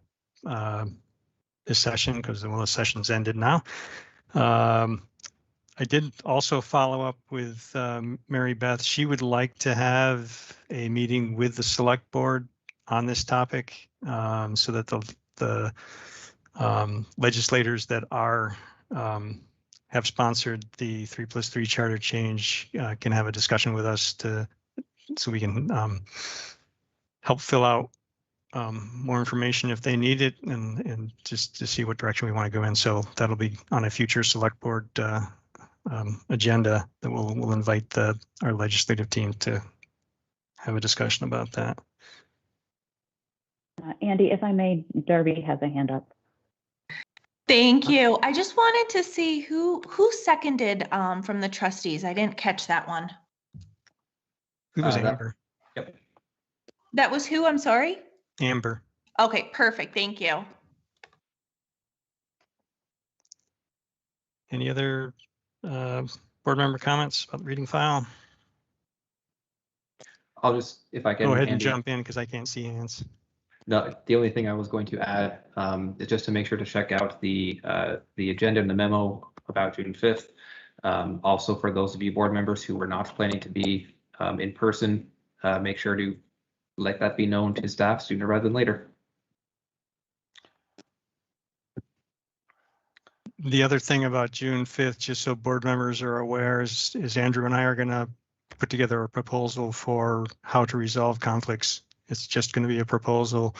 this session because the session's ended now. I did also follow up with Mary Beth. She would like to have a meeting with the select board on this topic so that the legislators that have sponsored the 3+3 charter change can have a discussion with us so we can help fill out more information if they need it and just to see what direction we want to go in. So that'll be on a future select board agenda that we'll invite our legislative team to have a discussion about that. Andy, if I may, Darby has a hand up. Thank you. I just wanted to see who seconded from the trustees. I didn't catch that one. It was Amber. Yep. That was who? I'm sorry. Amber. Okay, perfect. Thank you. Any other board member comments about the reading file? I'll just, if I can. Go ahead and Andy, jump in because I can't see hands. No, the only thing I was going to add is just to make sure to check out the agenda and the memo about June 5th. Also, for those of you board members who were not planning to be in person, make sure to let that be known to staff sooner rather than later. The other thing about June 5th, just so board members are aware, is Andrew and I are going to put together a proposal for how to resolve conflicts it's just going to be a proposal.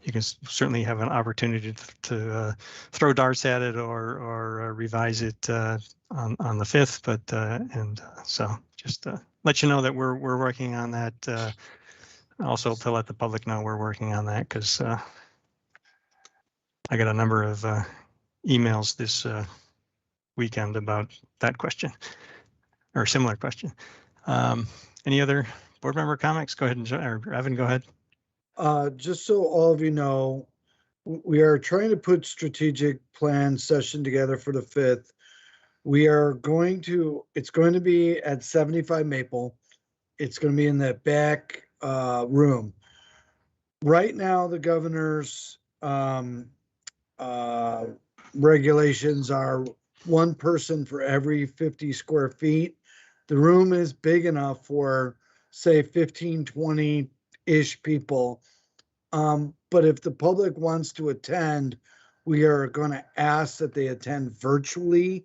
You can certainly have an opportunity to throw darts at it or revise it on the 5th. But so just let you know that we're working on that. Also to let the public know we're working on that, because I got a number of emails this weekend about that question or similar question. Any other board member comments? Go ahead, or Evan, go ahead. Just so all of you know, we are trying to put strategic plan session together for the 5th. It's going to be at 75 Maple. It's going to be in the back room. Right now, the governor's regulations are one person for every 50 square feet. The room is big enough for, say, 15, 20-ish people. But if the public wants to attend, we are going to ask that they attend virtually,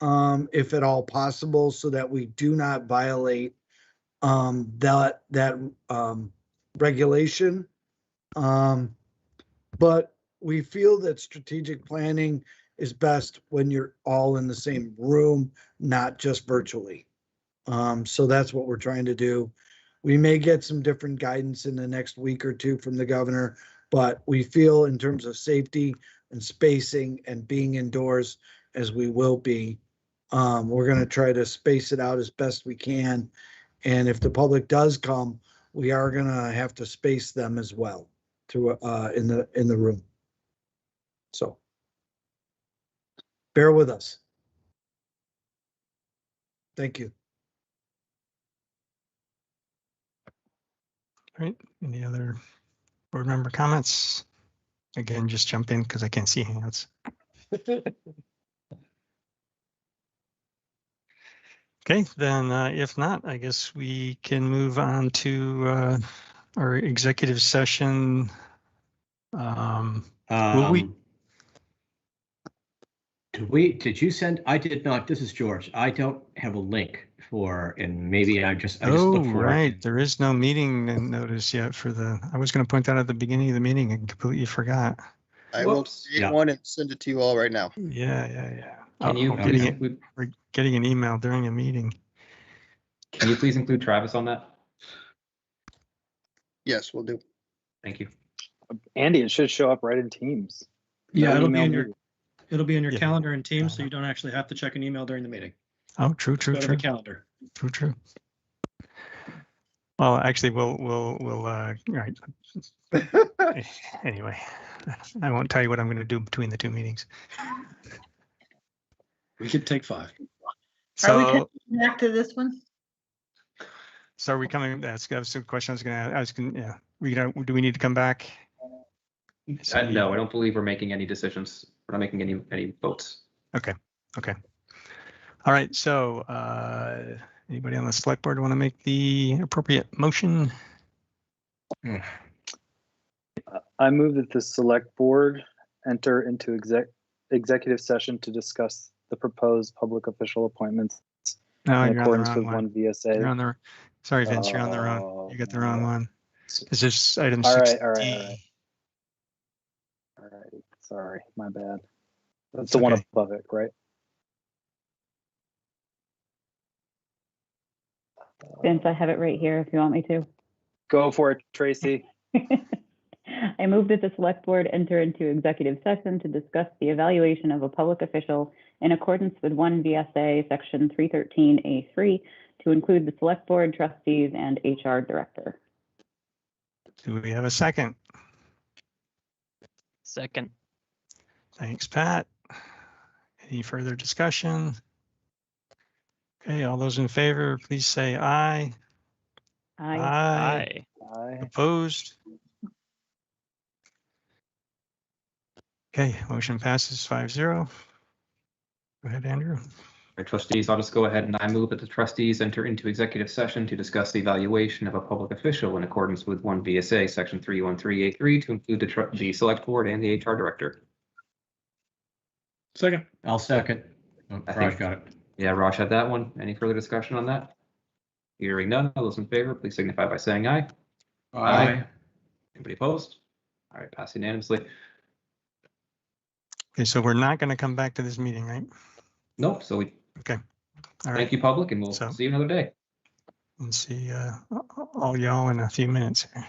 if at all possible, so that we do not violate that regulation. But we feel that strategic planning is best when you're all in the same room, not just virtually. So that's what we're trying to do. We may get some different guidance in the next week or two from the governor, but we feel in terms of safety and spacing and being indoors, as we will be, we're going to try to space it out as best we can. And if the public does come, we are going to have to space them as well to in the room. So bear with us. Thank you. All right, any other board member comments? Again, just jump in because I can't see hands. Okay, then if not, I guess we can move on to our executive session. Did you send? I did not. This is George. I don't have a link for, and maybe I just looked for right. it. There is no meeting notice yet for I was going to point that out at the beginning of the meeting and completely forgot. I will create one and send it to you all right now. Yeah. Can you we're getting an email during a meeting. Can you please include Travis on that? Yes, we'll do. Thank you. Andy, it should show up right in Teams. Yeah, Don't it'll be email in your me. it'll be in your calendar and Teams, so you don't actually have to check an email during the meeting. Oh, true. Go to the calendar. True. Well, actually, we'll all right. Anyway, I won't tell you what I'm going to do between the two meetings. We could take 5. Are we So, coming back to this one? are we coming? That's a question I was going to ask. Yeah, do we need to come back? No, I don't believe we're making any decisions. We're not making any votes. Okay. All right. So, anybody on the select board want to make the appropriate motion? I move that the select board enter into executive session to discuss the proposed public official appointments No, in you're on the accordance wrong with one. one VSA. You're on the. Sorry, Vince. You're on the wrong. You got the wrong one. This is item All 6D. right. Sorry, my bad. That's the one okay. above it, right? Vince, I have it right here if you want me to. Go for it, Tracy. I move that the select board enter into executive session to discuss the evaluation of a public official in accordance with 1 VSA section 313A3 to include the select board, trustees, and HR director. Do we have a second? Second. Thanks, Pat. Any further discussion? Okay, all those in favor, please say aye. Aye. Aye. Opposed? Okay, motion passes 5-0. Go ahead, Andrew. Right, trustees, I'll just go ahead and I move that the trustees enter into executive session to discuss the evaluation of a public official in accordance with 1 VSA section 313A3 to include the select board and the HR director. Second. I'll second. Raj got it. Yeah, Raj had that one. Any further discussion on that? Hearing none, all those in favor, please signify by saying aye. Aye. Anybody opposed? All right, passed unanimously. Okay, so we're not going to come back to this meeting, right? Nope, so we Okay. All right. thank you, public, and we'll So- see you another day. And see all y'all in a few minutes here.